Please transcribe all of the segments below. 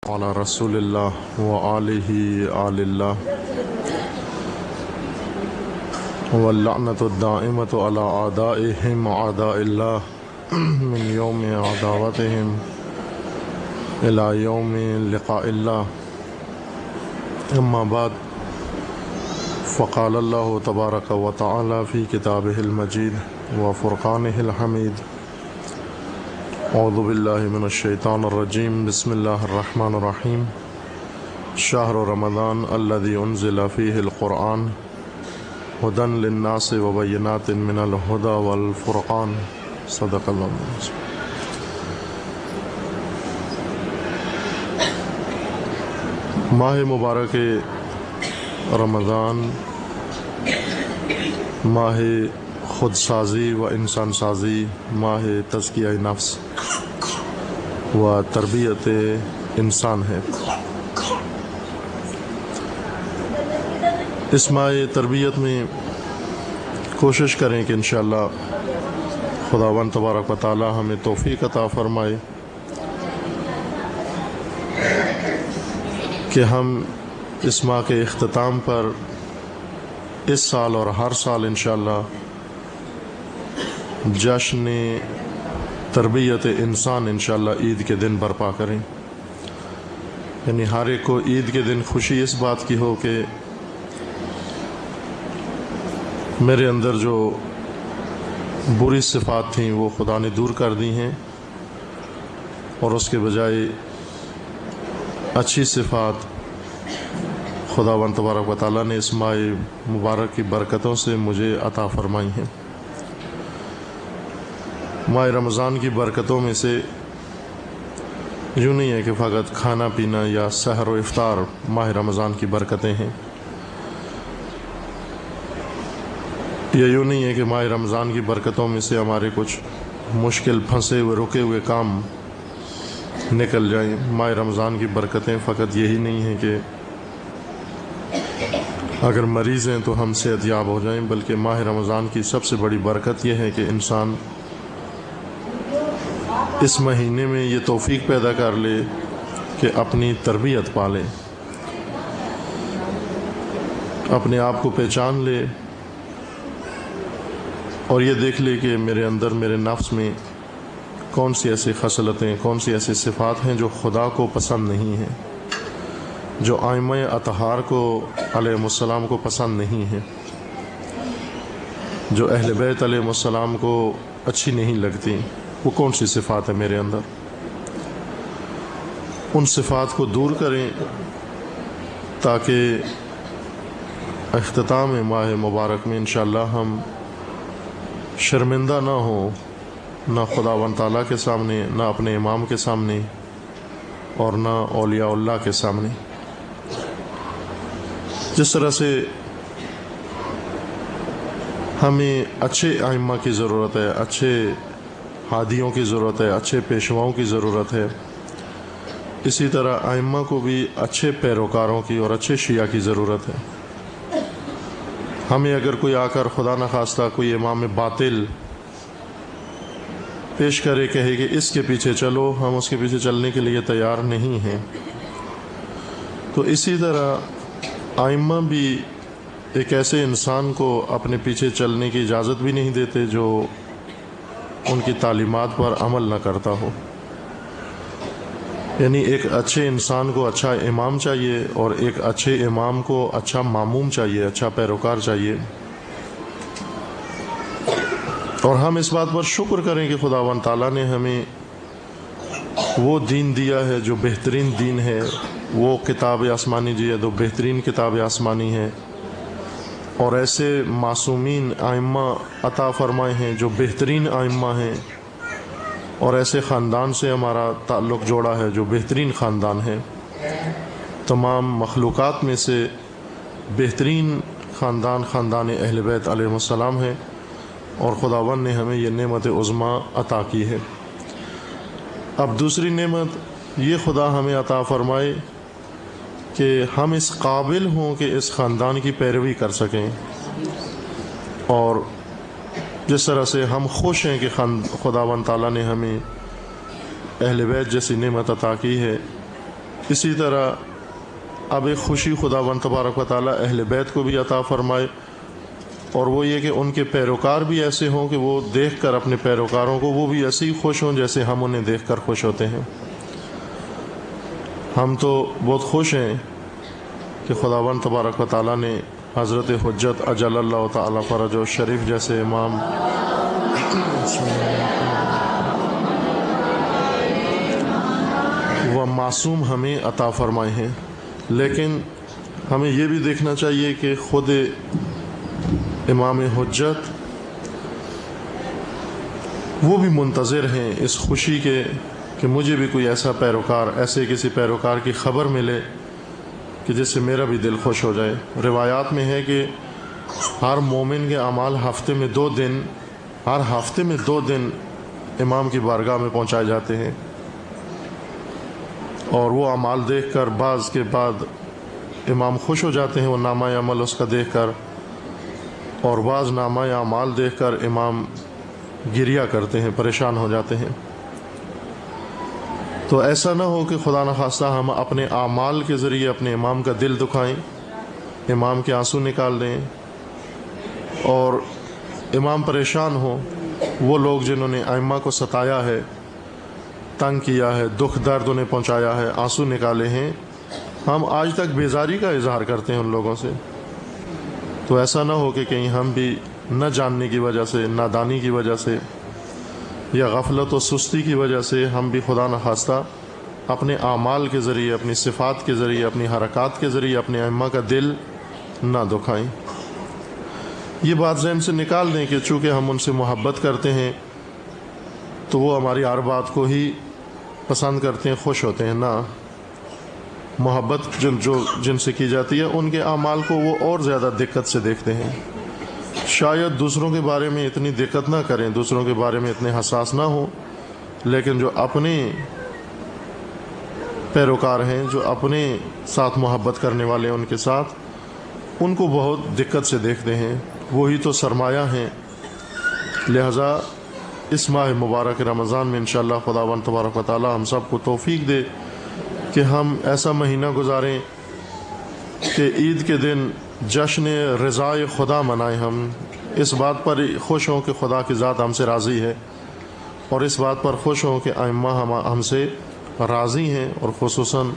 علی رسول اللہ وآلہ آل اللہ واللعنۃ الدائمۃ علی اعدائہم اعداء اللہ من یوم عداوتہم الی یوم لقاء اللہ اما بعد فقال اللہ تبارک و تعالی فی کتابہ المجید وفرقانہ الحمید اعوذ باللہ من الشیطان الرجیم بسم اللہ الرحمن الرحیم شہر رمضان الذی انزل فیہ القرآن ہدی للناس وبینات من الہدی والفرقان صدق اللہ العظیم۔ ماہ مبارک رمضان ماہ خود سازی و انسان سازی، ماہ تزکیہ نفس و تربیت انسان ہے۔ اس ماہ تربیت میں کوشش کریں کہ انشاءاللہ خداوند تبارک و تعالی ہمیں توفیق عطا فرمائے کہ ہم اس ماہ کے اختتام پر اس سال اور ہر سال انشاءاللہ جشن تربیت انسان انشاءاللہ عید کے دن برپا کریں، یعنی ہر ایک کو عید کے دن خوشی اس بات کی ہو کہ میرے اندر جو بری صفات تھیں وہ خدا نے دور کر دی ہیں اور اس کے بجائے اچھی صفات خداوند تبارک و تعالیٰ نے اس ماہ مبارک کی برکتوں سے مجھے عطا فرمائی ہیں۔ ماہ رمضان کی برکتوں میں سے یوں نہیں ہے کہ فقط کھانا پینا یا سحر و افطار ماہ رمضان کی برکتیں ہیں، یا یوں نہیں ہے کہ ماہ رمضان کی برکتوں میں سے ہمارے کچھ مشکل پھنسے ہوئے رکے ہوئے کام نکل جائیں۔ ماہ رمضان کی برکتیں فقط یہی نہیں ہیں کہ اگر مریض ہیں تو ہم صحت یاب ہو جائیں، بلکہ ماہ رمضان کی سب سے بڑی برکت یہ ہے کہ انسان اس مہینے میں یہ توفیق پیدا کر لے کہ اپنی تربیت پالے، اپنے آپ کو پہچان لے اور یہ دیکھ لے کہ میرے اندر میرے نفس میں کون سی ایسی خصلتیں، کون سی ایسی صفات ہیں جو خدا کو پسند نہیں ہیں، جو ائمہ اطہار کو علیہم السلام کو پسند نہیں ہیں، جو اہل بیت علیہم السلام کو اچھی نہیں لگتی۔ وہ کون سی صفات ہے میرے اندر؟ ان صفات کو دور کریں تاکہ اختتام ماہ مبارک میں انشاءاللہ ہم شرمندہ نہ ہوں، نہ خداوند تعالیٰ کے سامنے، نہ اپنے امام کے سامنے اور نہ اولیاء اللہ کے سامنے۔ جس طرح سے ہمیں اچھے ائمہ کی ضرورت ہے، اچھے ہادیوں کی ضرورت ہے، اچھے پیشواؤں کی ضرورت ہے، اسی طرح ائمہ کو بھی اچھے پیروکاروں کی اور اچھے شیعہ کی ضرورت ہے۔ ہمیں اگر کوئی آ کر خدا نخواستہ کوئی امام باطل پیش کرے، کہے کہ اس کے پیچھے چلو، ہم اس کے پیچھے چلنے کے لیے تیار نہیں ہیں۔ تو اسی طرح ائمہ بھی ایک ایسے انسان کو اپنے پیچھے چلنے کی اجازت بھی نہیں دیتے جو ان کی تعلیمات پر عمل نہ کرتا ہو۔ یعنی ایک اچھے انسان کو اچھا امام چاہیے اور ایک اچھے امام کو اچھا ماموم چاہیے، اچھا پیروکار چاہیے۔ اور ہم اس بات پر شکر کریں کہ خداوند تعالیٰ نے ہمیں وہ دین دیا ہے جو بہترین دین ہے، وہ کتاب آسمانی جی ہے جو بہترین کتاب آسمانی ہے، اور ایسے معصومین ائمہ عطا فرمائے ہیں جو بہترین ائمہ ہیں، اور ایسے خاندان سے ہمارا تعلق جوڑا ہے جو بہترین خاندان ہے۔ تمام مخلوقات میں سے بہترین خاندان خاندان اہل بیت علیہ السلام ہے، اور خداوند نے ہمیں یہ نعمت عظمیٰ عطا کی ہے۔ اب دوسری نعمت یہ خدا ہمیں عطا فرمائے کہ ہم اس قابل ہوں کہ اس خاندان کی پیروی کر سکیں، اور جس طرح سے ہم خوش ہیں کہ خداوند تعالیٰ نے ہمیں اہل بیت جیسی نعمت عطا کی ہے، اسی طرح اب ایک خوشی خداوند تبارک و تعالیٰ اہل بیت کو بھی عطا فرمائے، اور وہ یہ کہ ان کے پیروکار بھی ایسے ہوں کہ وہ دیکھ کر اپنے پیروکاروں کو وہ بھی ایسے ہی خوش ہوں جیسے ہم انہیں دیکھ کر خوش ہوتے ہیں۔ ہم تو بہت خوش ہیں کہ خداوند تبارک و تعالیٰ نے حضرت حجت اجل اللہ تعالیٰ فرجہ شریف جیسے امام و معصوم ہمیں عطا فرمائے ہیں، لیکن ہمیں یہ بھی دیکھنا چاہیے کہ خود امام حجت وہ بھی منتظر ہیں اس خوشی کے کہ مجھے بھی کوئی ایسا پیروکار، ایسے کسی پیروکار کی خبر ملے کہ جس سے میرا بھی دل خوش ہو جائے۔ روایات میں ہے کہ ہر مومن کے اعمال ہفتے میں 2 دن، ہر ہفتے میں 2 دن امام کی بارگاہ میں پہنچائے جاتے ہیں، اور وہ اعمال دیکھ کر بعض کے بعد امام خوش ہو جاتے ہیں وہ نامہ عمل اس کا دیکھ کر، اور بعض نامہ اعمال دیکھ کر امام گریہ کرتے ہیں، پریشان ہو جاتے ہیں۔ تو ایسا نہ ہو کہ خدا نخواستہ ہم اپنے اعمال کے ذریعے اپنے امام کا دل دکھائیں، امام کے آنسو نکال دیں، اور امام پریشان ہوں۔ وہ لوگ جنہوں نے ائمہ کو ستایا ہے، تنگ کیا ہے، دکھ درد انہیں پہنچایا ہے، آنسو نکالے ہیں، ہم آج تک بیزاری کا اظہار کرتے ہیں ان لوگوں سے۔ تو ایسا نہ ہو کہ کہیں ہم بھی نہ جاننے کی وجہ سے، نادانی کی وجہ سے، یا غفلت و سستی کی وجہ سے ہم بھی خدا نخواستہ اپنے اعمال کے ذریعے، اپنی صفات کے ذریعے، اپنی حرکات کے ذریعے اپنے ائمہ کا دل نہ دکھائیں۔ یہ بات ذہن سے نکال دیں کہ چونکہ ہم ان سے محبت کرتے ہیں تو وہ ہماری ہر بات کو ہی پسند کرتے ہیں، خوش ہوتے ہیں۔ نہ، محبت جن سے کی جاتی ہے ان کے اعمال کو وہ اور زیادہ دقت سے دیکھتے ہیں۔ شاید دوسروں کے بارے میں اتنی دقت نہ کریں، دوسروں کے بارے میں اتنے حساس نہ ہوں، لیکن جو اپنے پیروکار ہیں، جو اپنے ساتھ محبت کرنے والے ہیں ان کے ساتھ، ان کو بہت دقت سے دیکھتے ہیں، وہی تو سرمایہ ہیں۔ لہذا اس ماہ مبارک رمضان میں انشاءاللہ خداوند تبارک و تعالی ہم سب کو توفیق دے کہ ہم ایسا مہینہ گزاریں کہ عید کے دن جشن رضائے خدا منائیں، ہم اس بات پر خوش ہوں کہ خدا کی ذات ہم سے راضی ہے، اور اس بات پر خوش ہوں کہ ائمہ ہم سے راضی ہیں، اور خصوصاً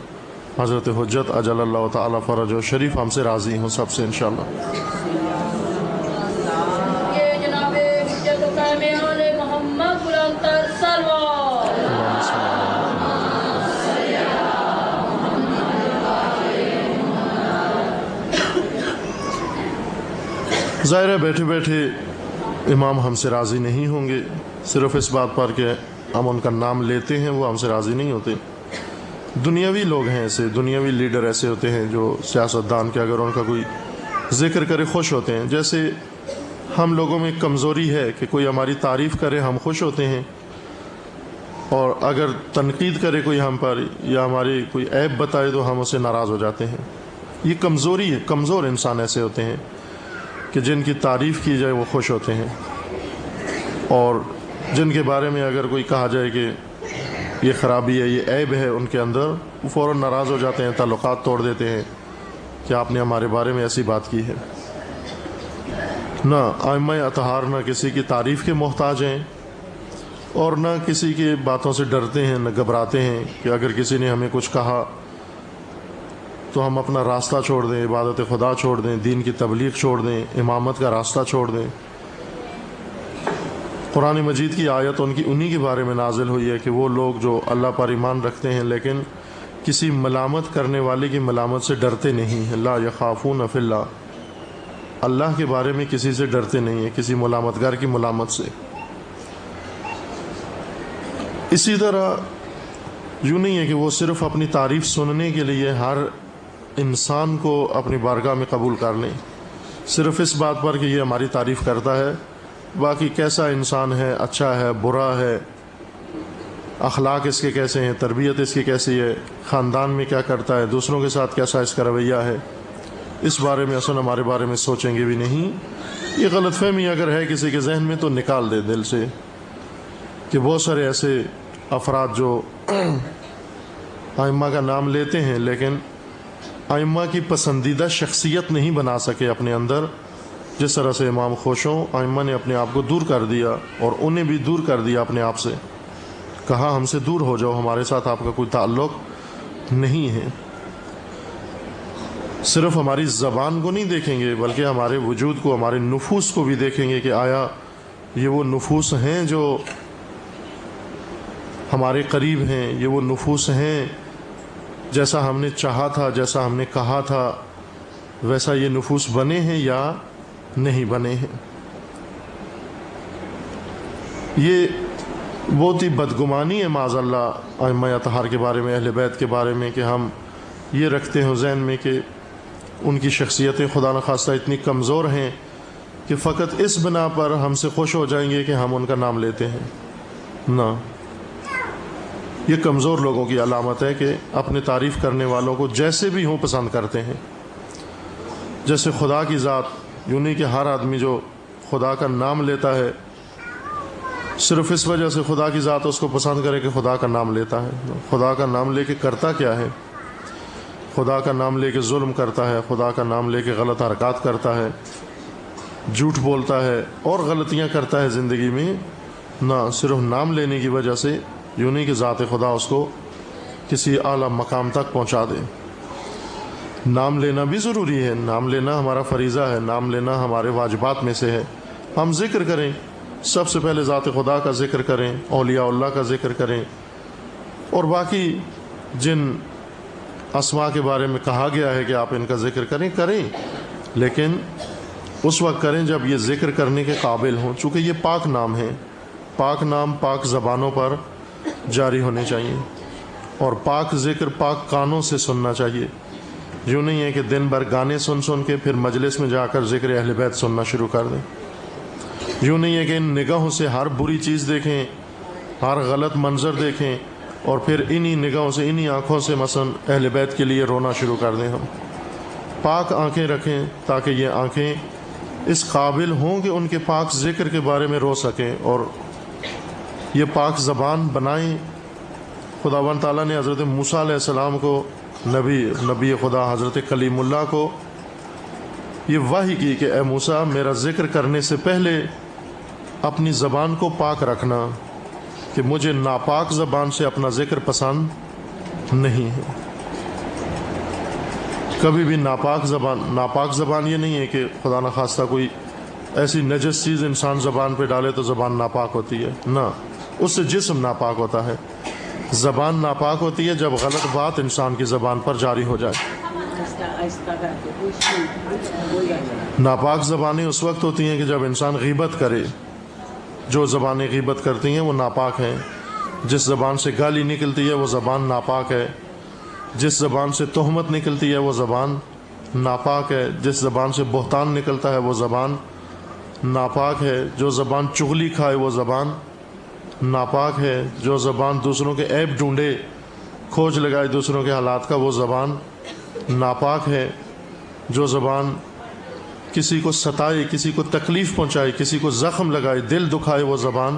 حضرت حجت اجل اللہ تعالی فرجہ شریف ہم سے راضی ہوں، سب سے انشاءاللہ۔ ظاہر ہے بیٹھے بیٹھے امام ہم سے راضی نہیں ہوں گے، صرف اس بات پر کہ ہم ان کا نام لیتے ہیں وہ ہم سے راضی نہیں ہوتے۔ دنیاوی لوگ ہیں ایسے، دنیاوی لیڈر ایسے ہوتے ہیں جو سیاستدان کے اگر ان کا کوئی ذکر کرے خوش ہوتے ہیں۔ جیسے ہم لوگوں میں کمزوری ہے کہ کوئی ہماری تعریف کرے ہم خوش ہوتے ہیں، اور اگر تنقید کرے کوئی ہم پر یا ہماری کوئی عیب بتائے تو ہم اسے ناراض ہو جاتے ہیں۔ یہ کمزوری ہے، کمزور انسان ایسے ہوتے ہیں کہ جن کی تعریف کی جائے وہ خوش ہوتے ہیں، اور جن کے بارے میں اگر کوئی کہا جائے کہ یہ خرابی ہے، یہ عیب ہے ان کے اندر، وہ فوراً ناراض ہو جاتے ہیں، تعلقات توڑ دیتے ہیں کہ آپ نے ہمارے بارے میں ایسی بات کی ہے۔ نہ ائمہ اطہار نہ کسی کی تعریف کے محتاج ہیں، اور نہ کسی کی باتوں سے ڈرتے ہیں، نہ گھبراتے ہیں کہ اگر کسی نے ہمیں کچھ کہا تو ہم اپنا راستہ چھوڑ دیں، عبادت خدا چھوڑ دیں، دین کی تبلیغ چھوڑ دیں، امامت کا راستہ چھوڑ دیں۔ قرآن مجید کی آیت انہی کے بارے میں نازل ہوئی ہے کہ وہ لوگ جو اللہ پر ایمان رکھتے ہیں لیکن کسی ملامت کرنے والے کی ملامت سے ڈرتے نہیں ہیں، لا یخافون فی اللہ، اللہ کے بارے میں کسی سے ڈرتے نہیں ہیں، کسی ملامتگار کی ملامت سے۔ اسی طرح یوں نہیں ہے کہ وہ صرف اپنی تعریف سننے کے لیے ہر انسان کو اپنی بارگاہ میں قبول کر لیں، صرف اس بات پر کہ یہ ہماری تعریف کرتا ہے، باقی کیسا انسان ہے، اچھا ہے، برا ہے، اخلاق اس کے کیسے ہیں، تربیت اس کی کیسی ہے، خاندان میں کیا کرتا ہے، دوسروں کے ساتھ کیسا اس کا رویہ ہے، اس بارے میں اصلا ہمارے بارے میں سوچیں گے بھی نہیں۔ یہ غلط فہمی اگر ہے کسی کے ذہن میں تو نکال دے دل سے، کہ بہت سارے ایسے افراد جو ائمہ کا نام لیتے ہیں لیکن ائمہ کی پسندیدہ شخصیت نہیں بنا سکے اپنے اندر. جس طرح سے امام خوشوں ائمہ نے اپنے آپ کو دور کر دیا اور انہیں بھی دور کر دیا اپنے آپ سے, کہا ہم سے دور ہو جاؤ, ہمارے ساتھ آپ کا کوئی تعلق نہیں ہے. صرف ہماری زبان کو نہیں دیکھیں گے بلکہ ہمارے وجود کو, ہمارے نفوس کو بھی دیکھیں گے کہ آیا یہ وہ نفوس ہیں جو ہمارے قریب ہیں, یہ وہ نفوس ہیں جیسا ہم نے چاہا تھا, جیسا ہم نے کہا تھا ویسا یہ نفوس بنے ہیں یا نہیں بنے ہیں. یہ بہت ہی بدگمانی ہے معاذ اللہ ائمہ اطہار کے بارے میں, اہل بیت کے بارے میں, کہ ہم یہ رکھتے ہیں ذہن میں کہ ان کی شخصیتیں خدا نخواستہ اتنی کمزور ہیں کہ فقط اس بنا پر ہم سے خوش ہو جائیں گے کہ ہم ان کا نام لیتے ہیں. نہ, یہ کمزور لوگوں کی علامت ہے کہ اپنے تعریف کرنے والوں کو جیسے بھی ہوں پسند کرتے ہیں. جیسے خدا کی ذات, یوں نہیں کہ ہر آدمی جو خدا کا نام لیتا ہے صرف اس وجہ سے خدا کی ذات اس کو پسند کرے کہ خدا کا نام لیتا ہے. خدا کا نام لے کے کرتا کیا ہے؟ خدا کا نام لے کے ظلم کرتا ہے, خدا کا نام لے کے غلط حرکات کرتا ہے, جھوٹ بولتا ہے اور غلطیاں کرتا ہے زندگی میں. نہ, صرف نام لینے کی وجہ سے یوں نہیں کہ ذات خدا اس کو کسی اعلیٰ مقام تک پہنچا دے. نام لینا بھی ضروری ہے, نام لینا ہمارا فریضہ ہے, نام لینا ہمارے واجبات میں سے ہے. ہم ذکر کریں, سب سے پہلے ذات خدا کا ذکر کریں, اولیاء اللہ کا ذکر کریں, اور باقی جن اسماء کے بارے میں کہا گیا ہے کہ آپ ان کا ذکر کریں, لیکن اس وقت کریں جب یہ ذکر کرنے کے قابل ہوں. چونکہ یہ پاک نام ہیں, پاک نام پاک زبانوں پر جاری ہونے چاہیے اور پاک ذکر پاک کانوں سے سننا چاہیے. یوں نہیں ہے کہ دن بھر گانے سن سن کے پھر مجلس میں جا کر ذکر اہل بیت سننا شروع کر دیں. یوں نہیں ہے کہ ان نگاہوں سے ہر بری چیز دیکھیں, ہر غلط منظر دیکھیں اور پھر انہی نگاہوں سے, انہی آنکھوں سے مثلا اہل بیت کے لیے رونا شروع کر دیں. ہم پاک آنکھیں رکھیں تاکہ یہ آنکھیں اس قابل ہوں کہ ان کے پاک ذکر کے بارے میں رو سکیں, اور یہ پاک زبان بنائیں. خداوند تعالیٰ نے حضرت موسیٰ علیہ السلام کو, نبی خدا حضرت کلیم اللہ کو یہ وحی کی کہ اے موسیٰ, میرا ذکر کرنے سے پہلے اپنی زبان کو پاک رکھنا, کہ مجھے ناپاک زبان سے اپنا ذکر پسند نہیں ہے. کبھی بھی ناپاک زبان یہ نہیں ہے کہ خدا نخواستہ کوئی ایسی نجس چیز انسان زبان پہ ڈالے تو زبان ناپاک ہوتی ہے. نہ, اس سے جسم ناپاک ہوتا ہے. زبان ناپاک ہوتی ہے جب غلط بات انسان کی زبان پر جاری ہو جائے. ناپاک زبانیں اس وقت ہوتی ہیں کہ جب انسان غیبت کرے. جو زبانیں غیبت کرتی ہیں وہ ناپاک ہیں. جس زبان سے گالی نکلتی ہے وہ زبان ناپاک ہے. جس زبان سے تہمت نکلتی ہے وہ زبان ناپاک ہے. جس زبان سے بہتان نکلتا ہے وہ زبان ناپاک ہے. جو زبان چغلی کھائے وہ زبان ناپاک ہے. جو زبان دوسروں کے عیب ڈھونڈے, کھوج لگائے دوسروں کے حالات کا, وہ زبان ناپاک ہے. جو زبان کسی کو ستائے, کسی کو تکلیف پہنچائے, کسی کو زخم لگائے, دل دکھائے, وہ زبان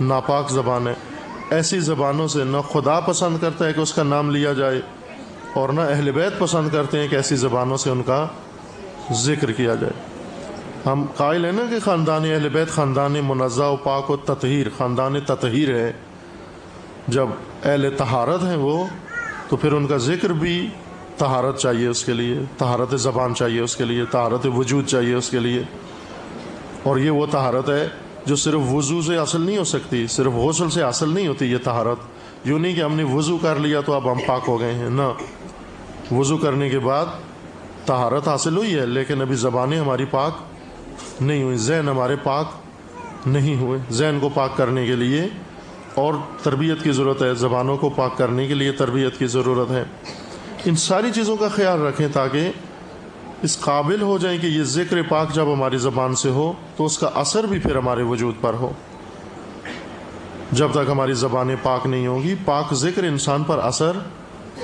ناپاک زبان ہے. ایسی زبانوں سے نہ خدا پسند کرتا ہے کہ اس کا نام لیا جائے, اور نہ اہل بیت پسند کرتے ہیں کہ ایسی زبانوں سے ان کا ذکر کیا جائے. ہم قائل ہیں نا کہ خاندان اہل بیت خاندان منزہ و پاک و تطہیر, خاندان تطہیر ہے. جب اہل طہارت ہیں وہ, تو پھر ان کا ذکر بھی طہارت چاہیے, اس کے لیے طہارت زبان چاہیے, اس کے لیے طہارت وجود چاہیے اس کے لیے. اور یہ وہ طہارت ہے جو صرف وضو سے حاصل نہیں ہو سکتی, صرف غسل سے حاصل نہیں ہوتی. یہ طہارت یوں نہیں کہ ہم نے وضو کر لیا تو اب ہم پاک ہو گئے ہیں. نہ, وضو کرنے کے بعد طہارت حاصل ہوئی ہے, لیکن ابھی زبانیں ہماری پاک نہیں ہوئی, ذہن ہمارے پاک نہیں ہوئے. ذہن کو پاک کرنے کے لیے اور تربیت کی ضرورت ہے, زبانوں کو پاک کرنے کے لیے تربیت کی ضرورت ہے. ان ساری چیزوں کا خیال رکھیں تاکہ اس قابل ہو جائیں کہ یہ ذکر پاک جب ہماری زبان سے ہو تو اس کا اثر بھی پھر ہمارے وجود پر ہو. جب تک ہماری زبانیں پاک نہیں ہوگی, پاک ذکر انسان پر اثر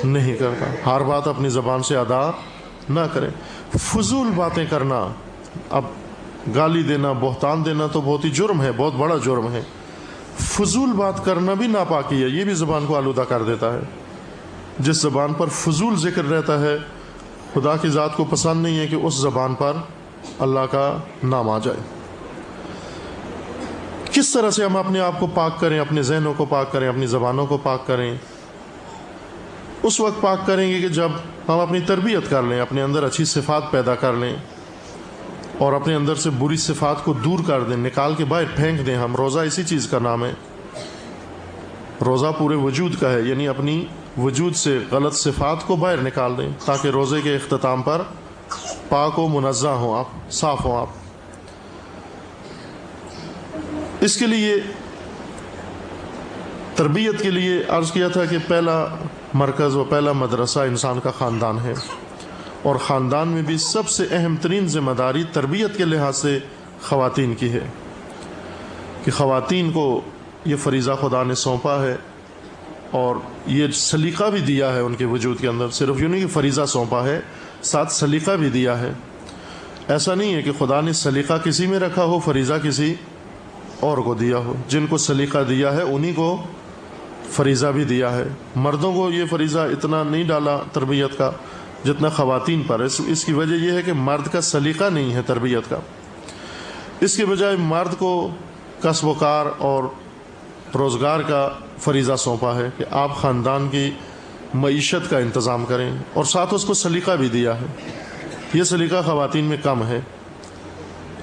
نہیں کرتا. ہر بات اپنی زبان سے ادا نہ کریں. فضول باتیں کرنا, اب گالی دینا, بہتان دینا تو بہت ہی جرم ہے, بہت بڑا جرم ہے. فضول بات کرنا بھی ناپاکی ہے, یہ بھی زبان کو آلودہ کر دیتا ہے. جس زبان پر فضول ذکر رہتا ہے خدا کی ذات کو پسند نہیں ہے کہ اس زبان پر اللہ کا نام آ جائے۔ کس طرح سے ہم اپنے آپ کو پاک کریں، اپنے ذہنوں کو پاک کریں، اپنی زبانوں کو پاک کریں؟ اس وقت پاک کریں گے کہ جب ہم اپنی تربیت کر لیں، اپنے اندر اچھی صفات پیدا کر لیں اور اپنے اندر سے بری صفات کو دور کر دیں، نکال کے باہر پھینک دیں۔ ہم روزہ اسی چیز کا نام ہے، روزہ پورے وجود کا ہے، یعنی اپنی وجود سے غلط صفات کو باہر نکال دیں تاکہ روزے کے اختتام پر پاک و منزہ ہوں آپ، صاف ہوں آپ۔ اس کے لیے تربیت کے لیے عرض کیا تھا کہ پہلا مرکز و پہلا مدرسہ انسان کا خاندان ہے، اور خاندان میں بھی سب سے اہم ترین ذمہ داری تربیت کے لحاظ سے خواتین کی ہے کہ خواتین کو یہ فریضہ خدا نے سونپا ہے اور یہ سلیقہ بھی دیا ہے ان کے وجود کے اندر۔ صرف یوں نہیں کہ فریضہ سونپا ہے، ساتھ سلیقہ بھی دیا ہے۔ ایسا نہیں ہے کہ خدا نے سلیقہ کسی میں رکھا ہو، فریضہ کسی اور کو دیا ہو۔ جن کو سلیقہ دیا ہے انہی کو فریضہ بھی دیا ہے۔ مردوں کو یہ فریضہ اتنا نہیں ڈالا تربیت کا جتنا خواتین پر۔ اس کی وجہ یہ ہے کہ مرد کا سلیقہ نہیں ہے تربیت کا، اس کے بجائے مرد کو کسب و کار اور روزگار کا فریضہ سونپا ہے کہ آپ خاندان کی معیشت کا انتظام کریں، اور ساتھ اس کو سلیقہ بھی دیا ہے۔ یہ سلیقہ خواتین میں کم ہے،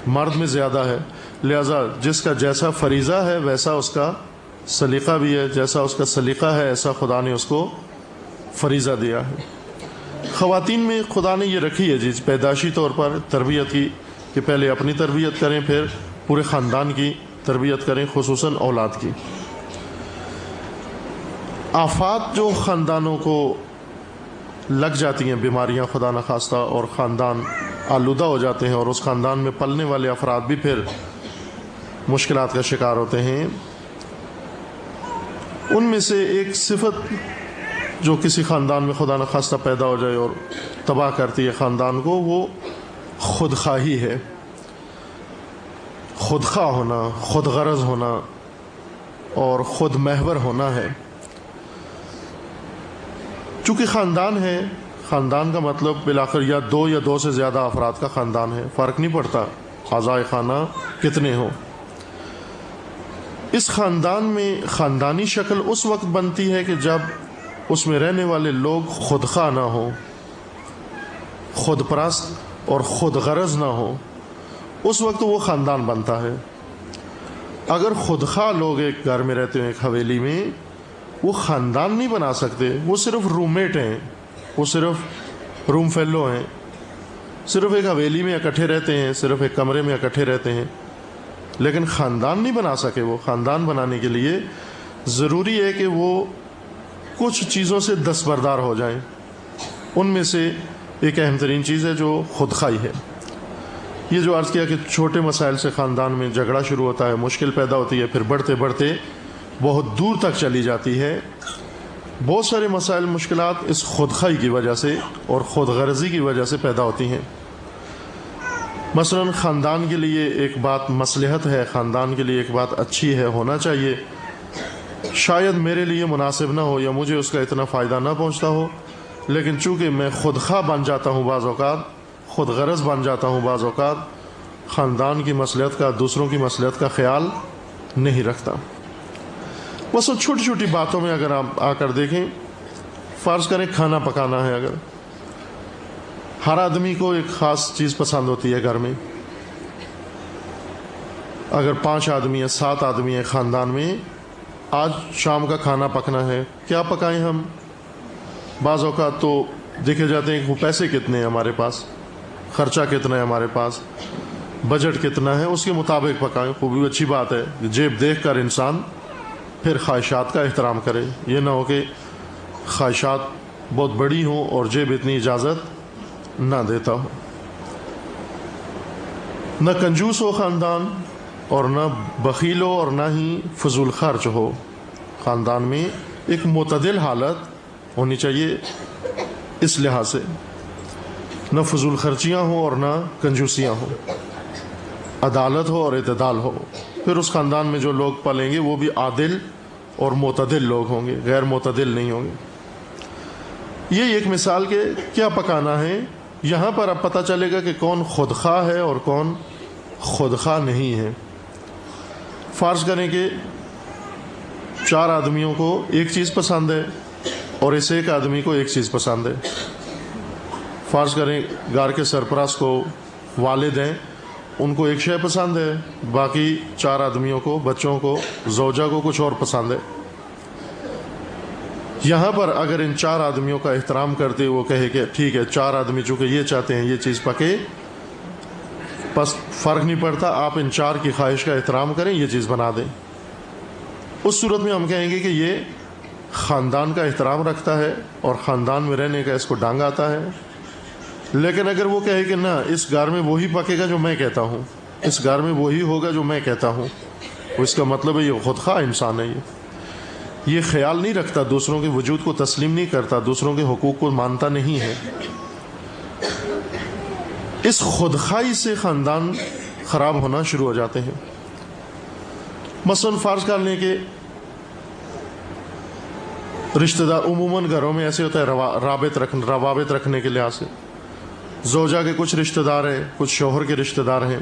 مرد میں زیادہ ہے، لہذا جس کا جیسا فریضہ ہے ویسا اس کا سلیقہ بھی ہے، جیسا اس کا سلیقہ ہے ایسا خدا نے اس کو فریضہ دیا ہے۔ خواتین میں خدا نے یہ رکھی ہے جس پیدائشی طور پر تربیت کی کہ پہلے اپنی تربیت کریں، پھر پورے خاندان کی تربیت کریں، خصوصاً اولاد کی۔ آفات جو خاندانوں کو لگ جاتی ہیں، بیماریاں خدا نخواستہ، اور خاندان آلودہ ہو جاتے ہیں اور اس خاندان میں پلنے والے افراد بھی پھر مشکلات کا شکار ہوتے ہیں، ان میں سے ایک صفت جو کسی خاندان میں خدا نخواستہ پیدا ہو جائے اور تباہ کرتی ہے خاندان کو، وہ خود خواہی ہے۔ خود خواہ ہونا، خود غرض ہونا اور خود محور ہونا ہے۔ چونکہ خاندان ہے، خاندان کا مطلب بالآخر یا دو یا دو سے زیادہ افراد کا خاندان ہے، فرق نہیں پڑتا اعضائے خانہ کتنے ہوں۔ اس خاندان میں خاندانی شکل اس وقت بنتی ہے کہ جب اس میں رہنے والے لوگ خود خواہ نہ ہوں، خود پرست اور خود غرض نہ ہوں، اس وقت وہ خاندان بنتا ہے۔ اگر خود خواہ لوگ ایک گھر میں رہتے ہیں، ایک حویلی میں، وہ خاندان نہیں بنا سکتے، وہ صرف روم میٹ ہیں، وہ صرف روم فیلو ہیں، صرف ایک حویلی میں اکٹھے رہتے ہیں، صرف ایک کمرے میں اکٹھے رہتے ہیں، لیکن خاندان نہیں بنا سکے۔ وہ خاندان بنانے کے لیے ضروری ہے کہ وہ کچھ چیزوں سے دستبردار ہو جائیں۔ ان میں سے ایک اہم ترین چیز ہے جو خود خواہی ہے۔ یہ جو عرض کیا کہ چھوٹے مسائل سے خاندان میں جھگڑا شروع ہوتا ہے، مشکل پیدا ہوتی ہے، پھر بڑھتے بڑھتے بہت دور تک چلی جاتی ہے۔ بہت سارے مسائل، مشکلات اس خود خواہی کی وجہ سے اور خود غرضی کی وجہ سے پیدا ہوتی ہیں۔ مثلا خاندان کے لیے ایک بات مصلحت ہے، خاندان کے لیے ایک بات اچھی ہے، ہونا چاہیے، شاید میرے لیے مناسب نہ ہو یا مجھے اس کا اتنا فائدہ نہ پہنچتا ہو، لیکن چونکہ میں خود خواہ بن جاتا ہوں بعض اوقات، خود غرض بن جاتا ہوں بعض اوقات، خاندان کی مصلحت کا، دوسروں کی مصلحت کا خیال نہیں رکھتا۔ بس وہ چھوٹی چھوٹی باتوں میں اگر آپ آ کر دیکھیں، فرض کریں کھانا پکانا ہے، اگر ہر آدمی کو ایک خاص چیز پسند ہوتی ہے گھر میں، اگر 5 آدمی یا 7 آدمی ہیں خاندان میں، آج شام کا کھانا پکنا ہے، کیا پکائیں ہم؟ بعض اوقات تو دیکھے جاتے ہیں کہ وہ پیسے کتنے ہیں ہمارے پاس، خرچہ کتنا ہے ہمارے پاس، بجٹ کتنا ہے، اس کے مطابق پکائیں۔ خوبی اچھی بات ہے، جیب دیکھ کر انسان پھر خواہشات کا احترام کرے، یہ نہ ہو کہ خواہشات بہت بڑی ہوں اور جیب اتنی اجازت نہ دیتا ہو۔ نہ کنجوس ہو خاندان، اور نہ بخیل ہو اور نہ ہی فضول خرچ ہو۔ خاندان میں ایک معتدل حالت ہونی چاہیے، اس لحاظ سے نہ فضول خرچیاں ہوں اور نہ کنجوسیاں ہوں، عدالت ہو اور اعتدال ہو۔ پھر اس خاندان میں جو لوگ پلیں گے وہ بھی عادل اور معتدل لوگ ہوں گے، غیر معتدل نہیں ہوں گے۔ یہ ایک مثال کے کیا پکانا ہے، یہاں پر اب پتہ چلے گا کہ کون خودخواہ ہے اور کون خودخواہ نہیں ہے۔ فرض کریں کہ 4 آدمیوں کو ایک چیز پسند ہے اور اس ایک آدمی کو ایک چیز پسند ہے۔ فرض کریں گھر کے سرپرست کو، والد ہیں، ان کو ایک شے پسند ہے، باقی 4 آدمیوں کو، بچوں کو، زوجہ کو کچھ اور پسند ہے۔ یہاں پر اگر ان 4 آدمیوں کا احترام کرتے وہ کہے کہ ٹھیک ہے 4 آدمی چونکہ یہ چاہتے ہیں یہ چیز پکے، بس فرق نہیں پڑتا، آپ ان 4 کی خواہش کا احترام کریں، یہ چیز بنا دیں، اس صورت میں ہم کہیں گے کہ یہ خاندان کا احترام رکھتا ہے اور خاندان میں رہنے کا اس کو ڈانگ آتا ہے۔ لیکن اگر وہ کہے کہ نہ، اس گھر میں وہی پکے گا جو میں کہتا ہوں، اس گھر میں وہی ہوگا جو میں کہتا ہوں، تو اس کا مطلب ہے یہ خودخواہ انسان ہے۔ یہ خیال نہیں رکھتا، دوسروں کے وجود کو تسلیم نہیں کرتا، دوسروں کے حقوق کو مانتا نہیں ہے۔ اس خودخواہی سے خاندان خراب ہونا شروع ہو جاتے ہیں۔ مثلا فرض کر لیں کہ رشتہ دار عموماً گھروں میں ایسے ہوتا ہے روابط رکھنے کے لحاظ سے، زوجہ کے کچھ رشتہ دار ہیں، کچھ شوہر کے رشتہ دار ہیں،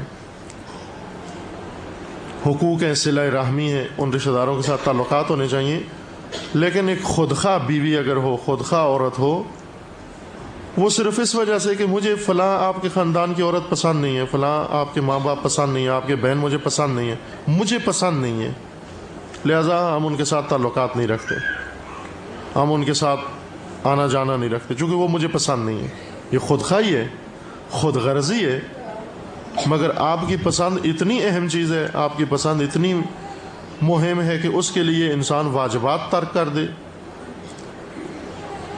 حقوق ہیں، صلہ رحمی ہے، ان رشتہ داروں کے ساتھ تعلقات ہونے چاہیے۔ لیکن ایک خودخواہ بیوی اگر ہو، خودخواہ عورت ہو، وہ صرف اس وجہ سے کہ مجھے فلاں آپ کے خاندان کی عورت پسند نہیں ہے، فلاں آپ کے ماں باپ پسند نہیں ہے، آپ کے بہن مجھے پسند نہیں ہے، مجھے پسند نہیں ہے، لہٰذا ہم ان کے ساتھ تعلقات نہیں رکھتے، ہم ان کے ساتھ آنا جانا نہیں رکھتے چونکہ وہ مجھے پسند نہیں ہے۔ یہ خودخواہی ہے، خود غرضی ہے۔ مگر آپ کی پسند اتنی اہم چیز ہے، آپ کی پسند اتنی مہم ہے کہ اس کے لیے انسان واجبات ترک کر دے۔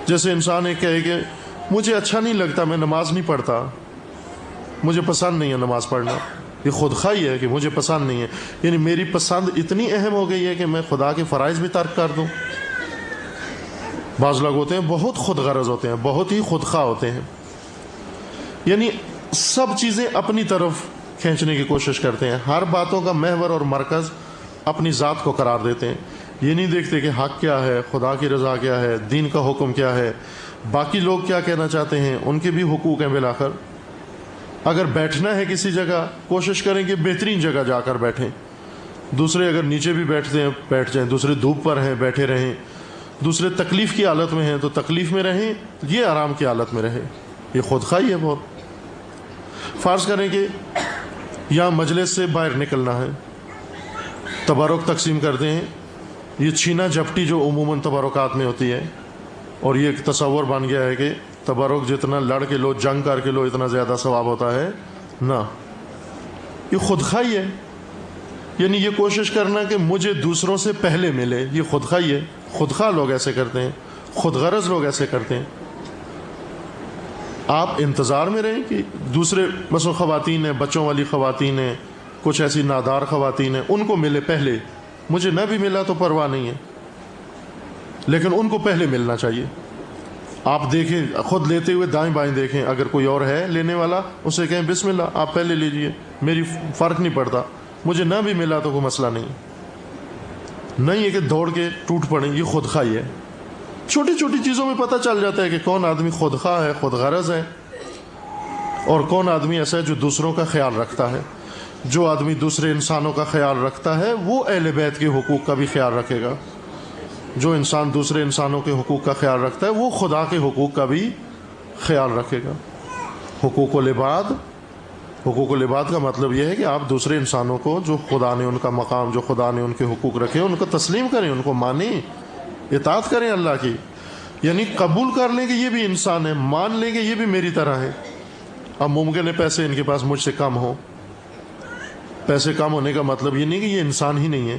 جیسے انسان ایک کہے کہ مجھے اچھا نہیں لگتا، میں نماز نہیں پڑھتا، مجھے پسند نہیں ہے نماز پڑھنا، یہ خودخواہی ہے کہ مجھے پسند نہیں ہے، یعنی میری پسند اتنی اہم ہو گئی ہے کہ میں خدا کے فرائض بھی ترک کر دوں۔ بعض لوگ ہوتے ہیں بہت خود غرض ہوتے ہیں، بہت ہی خودخواہ ہوتے ہیں، یعنی سب چیزیں اپنی طرف کھینچنے کی کوشش کرتے ہیں، ہر باتوں کا محور اور مرکز اپنی ذات کو قرار دیتے ہیں، یہ نہیں دیکھتے کہ حق کیا ہے، خدا کی رضا کیا ہے، دین کا حکم کیا ہے، باقی لوگ کیا کہنا چاہتے ہیں، ان کے بھی حقوق ہیں۔ بالآخر اگر بیٹھنا ہے کسی جگہ، کوشش کریں کہ بہترین جگہ جا کر بیٹھیں، دوسرے اگر نیچے بھی بیٹھتے ہیں بیٹھ جائیں، دوسرے دھوپ پر ہیں بیٹھے رہیں، دوسرے تکلیف کی حالت میں ہیں تو تکلیف میں رہیں، یہ آرام کی حالت میں رہے۔ یہ خودخواہی ہے بہت۔ فرض کریں کہ یہاں مجلس سے باہر نکلنا ہے، تبرک تقسیم کرتے ہیں، یہ چھینا جھپٹی جو عموماً تبرکات میں ہوتی ہے، اور یہ ایک تصور بن گیا ہے کہ تبرک جتنا لڑ کے لو، جنگ کر کے لو، اتنا زیادہ ثواب ہوتا ہے، نہ، یہ خودخواہی ہے۔ یعنی یہ کوشش کرنا کہ مجھے دوسروں سے پہلے ملے، یہ خودخواہی ہے۔ خودخواہ لوگ ایسے کرتے ہیں، خود غرض لوگ ایسے کرتے ہیں۔ آپ انتظار میں رہیں کہ دوسرے مثلا خواتین ہیں، بچوں والی خواتین ہیں، کچھ ایسی نادار خواتین ہیں، ان کو ملے پہلے، مجھے نہ بھی ملا تو پرواہ نہیں ہے، لیکن ان کو پہلے ملنا چاہیے۔ آپ دیکھیں، خود لیتے ہوئے دائیں بائیں دیکھیں، اگر کوئی اور ہے لینے والا اسے کہیں بسم اللہ آپ پہلے لیجئے، میری فرق نہیں پڑتا، مجھے نہ بھی ملا تو کوئی مسئلہ نہیں ہے کہ دوڑ کے ٹوٹ پڑیں، یہ خودخواہی ہے۔ چھوٹی چھوٹی چیزوں میں پتہ چل جاتا ہے کہ کون آدمی خودخواہ ہے، خود غرض ہے، اور کون آدمی ایسا ہے جو دوسروں کا خیال رکھتا ہے۔ جو آدمی دوسرے انسانوں کا خیال رکھتا ہے وہ اہل بیت کے حقوق کا بھی خیال رکھے گا۔ جو انسان دوسرے انسانوں کے حقوق کا خیال رکھتا ہے وہ خدا کے حقوق کا بھی خیال رکھے گا۔ حقوق العباد، حقوق العباد کا مطلب یہ ہے کہ آپ دوسرے انسانوں کو، جو خدا نے ان کا مقام، جو خدا نے ان کے حقوق رکھے، ان کو تسلیم کریں، ان کو مانیں، اطاعت کریں اللہ کی، یعنی قبول کر لیں کہ یہ بھی انسان ہے، مان لیں کہ یہ بھی میری طرح ہے۔ اب ممکن ہے پیسے ان کے پاس مجھ سے کم ہوں، پیسے کم ہونے کا مطلب یہ نہیں کہ یہ انسان ہی نہیں ہے،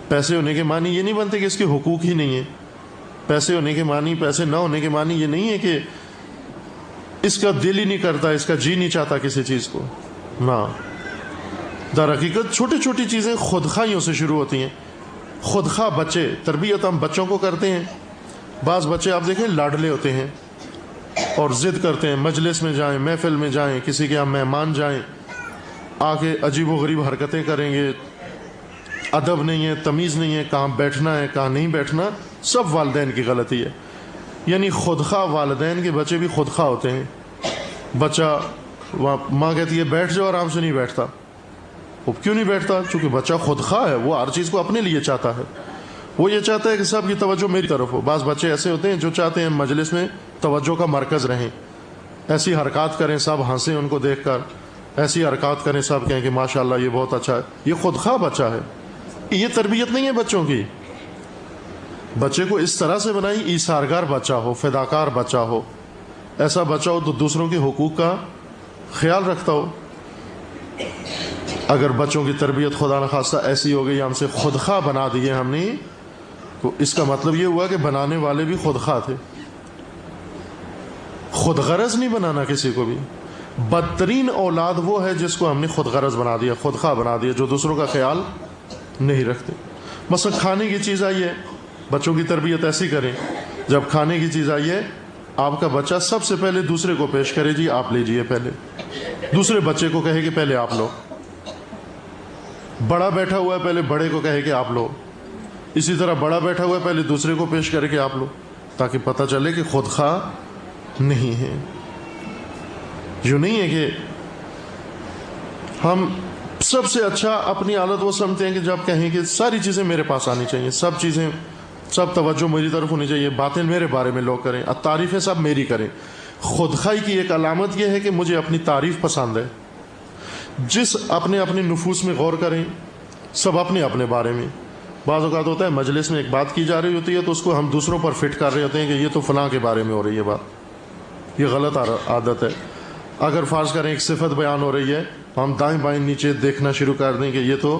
پیسے ہونے کے معنی یہ نہیں بنتے کہ اس کے حقوق ہی نہیں ہیں، پیسے ہونے کے معنی، پیسے نہ ہونے کے معنی یہ نہیں ہے کہ اس کا دل ہی نہیں کرتا، اس کا جی نہیں چاہتا کسی چیز کو، نہ، در حقیقت چھوٹی چھوٹی چیزیں خودخواہیوں سے شروع ہوتی ہیں۔ خودخواہ بچے، تربیت ہم بچوں کو کرتے ہیں، بعض بچے آپ دیکھیں لاڈلے ہوتے ہیں اور ضد کرتے ہیں، مجلس میں جائیں، محفل میں جائیں، کسی کے یہاں مہمان جائیں، آ کے عجیب و غریب حرکتیں کریں گے، ادب نہیں ہے، تمیز نہیں ہے، کہاں بیٹھنا ہے کہاں نہیں بیٹھنا، سب والدین کی غلطی ہے۔ یعنی خودخواہ والدین کے بچے بھی خودخواہ ہوتے ہیں. بچہ ماں کہتی ہے بیٹھ جاؤ آرام سے، نہیں بیٹھتا. وہ کیوں نہیں بیٹھتا؟ چونکہ بچہ خودخواہ ہے، وہ ہر چیز کو اپنے لیے چاہتا ہے. وہ یہ چاہتا ہے کہ سب کی توجہ میری طرف ہو. بعض بچے ایسے ہوتے ہیں جو چاہتے ہیں مجلس میں توجہ کا مرکز رہیں، ایسی حرکات کریں سب ہنسیں ان کو دیکھ کر، ایسی حرکات کریں سب کہیں کہ ماشاءاللہ یہ بہت اچھا ہے. یہ خودخواہ بچہ ہے. یہ تربیت نہیں ہے بچوں کی. بچے کو اس طرح سے بنائی ایثارگار بچہ ہو، فداکار بچہ ہو، ایسا بچہ ہو تو دوسروں کے حقوق کا خیال رکھتا ہو. اگر بچوں کی تربیت خدا نخواستہ ایسی ہو گئی ہم سے خودخواہ بنا دیے ہم نے، تو اس کا مطلب یہ ہوا کہ بنانے والے بھی خودخواہ تھے. خود غرض نہیں بنانا کسی کو بھی. بدترین اولاد وہ ہے جس کو ہم نے خود غرض بنا دیا، خودخواہ بنا دیا، جو دوسروں کا خیال نہیں رکھتے. مثلا کھانے کی چیز آئی ہے، بچوں کی تربیت ایسی کریں، جب کھانے کی چیز آئی ہے آپ کا بچہ سب سے پہلے دوسرے کو پیش کرے، جی آپ لیجئے پہلے. دوسرے بچے کو کہے کہ پہلے آپ لو. بڑا بیٹھا ہوا ہے پہلے بڑے کو کہے کہ آپ لو. اسی طرح بڑا بیٹھا ہوا ہے پہلے دوسرے کو پیش کرے کہ آپ لو، تاکہ پتہ چلے کہ خودخواہ نہیں ہے. یوں نہیں ہے کہ ہم سب سے اچھا اپنی حالت وہ سمجھتے ہیں کہ جب کہیں کہ ساری چیزیں میرے پاس آنی چاہیے، سب توجہ میری طرف ہونی چاہیے، باتیں میرے بارے میں لوگ کریں، تعریفیں سب میری کریں. خودخواہی کی ایک علامت یہ ہے کہ مجھے اپنی تعریف پسند ہے. جس اپنے نفوس میں غور کریں، سب اپنے بارے میں. بعض اوقات ہوتا ہے مجلس میں ایک بات کی جا رہی ہوتی ہے تو اس کو ہم دوسروں پر فٹ کر رہے ہوتے ہیں کہ یہ تو فلاں کے بارے میں ہو رہی ہے بات. یہ غلط عادت ہے. اگر فرض کریں ایک صفت بیان ہو رہی ہے، ہم دائیں بائیں نیچے دیکھنا شروع کر دیں کہ یہ تو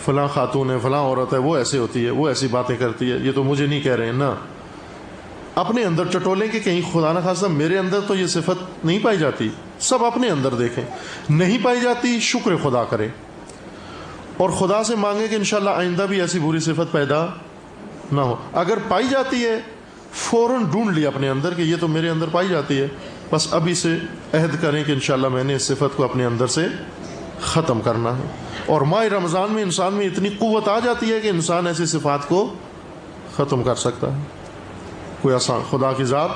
فلاں خاتون ہے، فلاں عورت ہے، وہ ایسے ہوتی ہے، وہ ایسی باتیں کرتی ہے، یہ تو مجھے نہیں کہہ رہے ہیں. نہ، اپنے اندر ٹٹولیں کہ کہیں خدا نخواستہ میرے اندر تو یہ صفت نہیں پائی جاتی. سب اپنے اندر دیکھیں. نہیں پائی جاتی شکر خدا کریں اور خدا سے مانگیں کہ انشاءاللہ آئندہ بھی ایسی بری صفت پیدا نہ ہو. اگر پائی جاتی ہے فوراً ڈھونڈ لیا اپنے اندر کہ یہ تو میرے اندر پائی جاتی ہے، بس ابھی سے عہد کریں کہ انشاءاللہ میں نے اس صفت کو اپنے اندر سے ختم کرنا ہے. اور ماہ رمضان میں انسان میں اتنی قوت آ جاتی ہے کہ انسان ایسی صفات کو ختم کر سکتا ہے. کوئی آسان خدا کی ذات،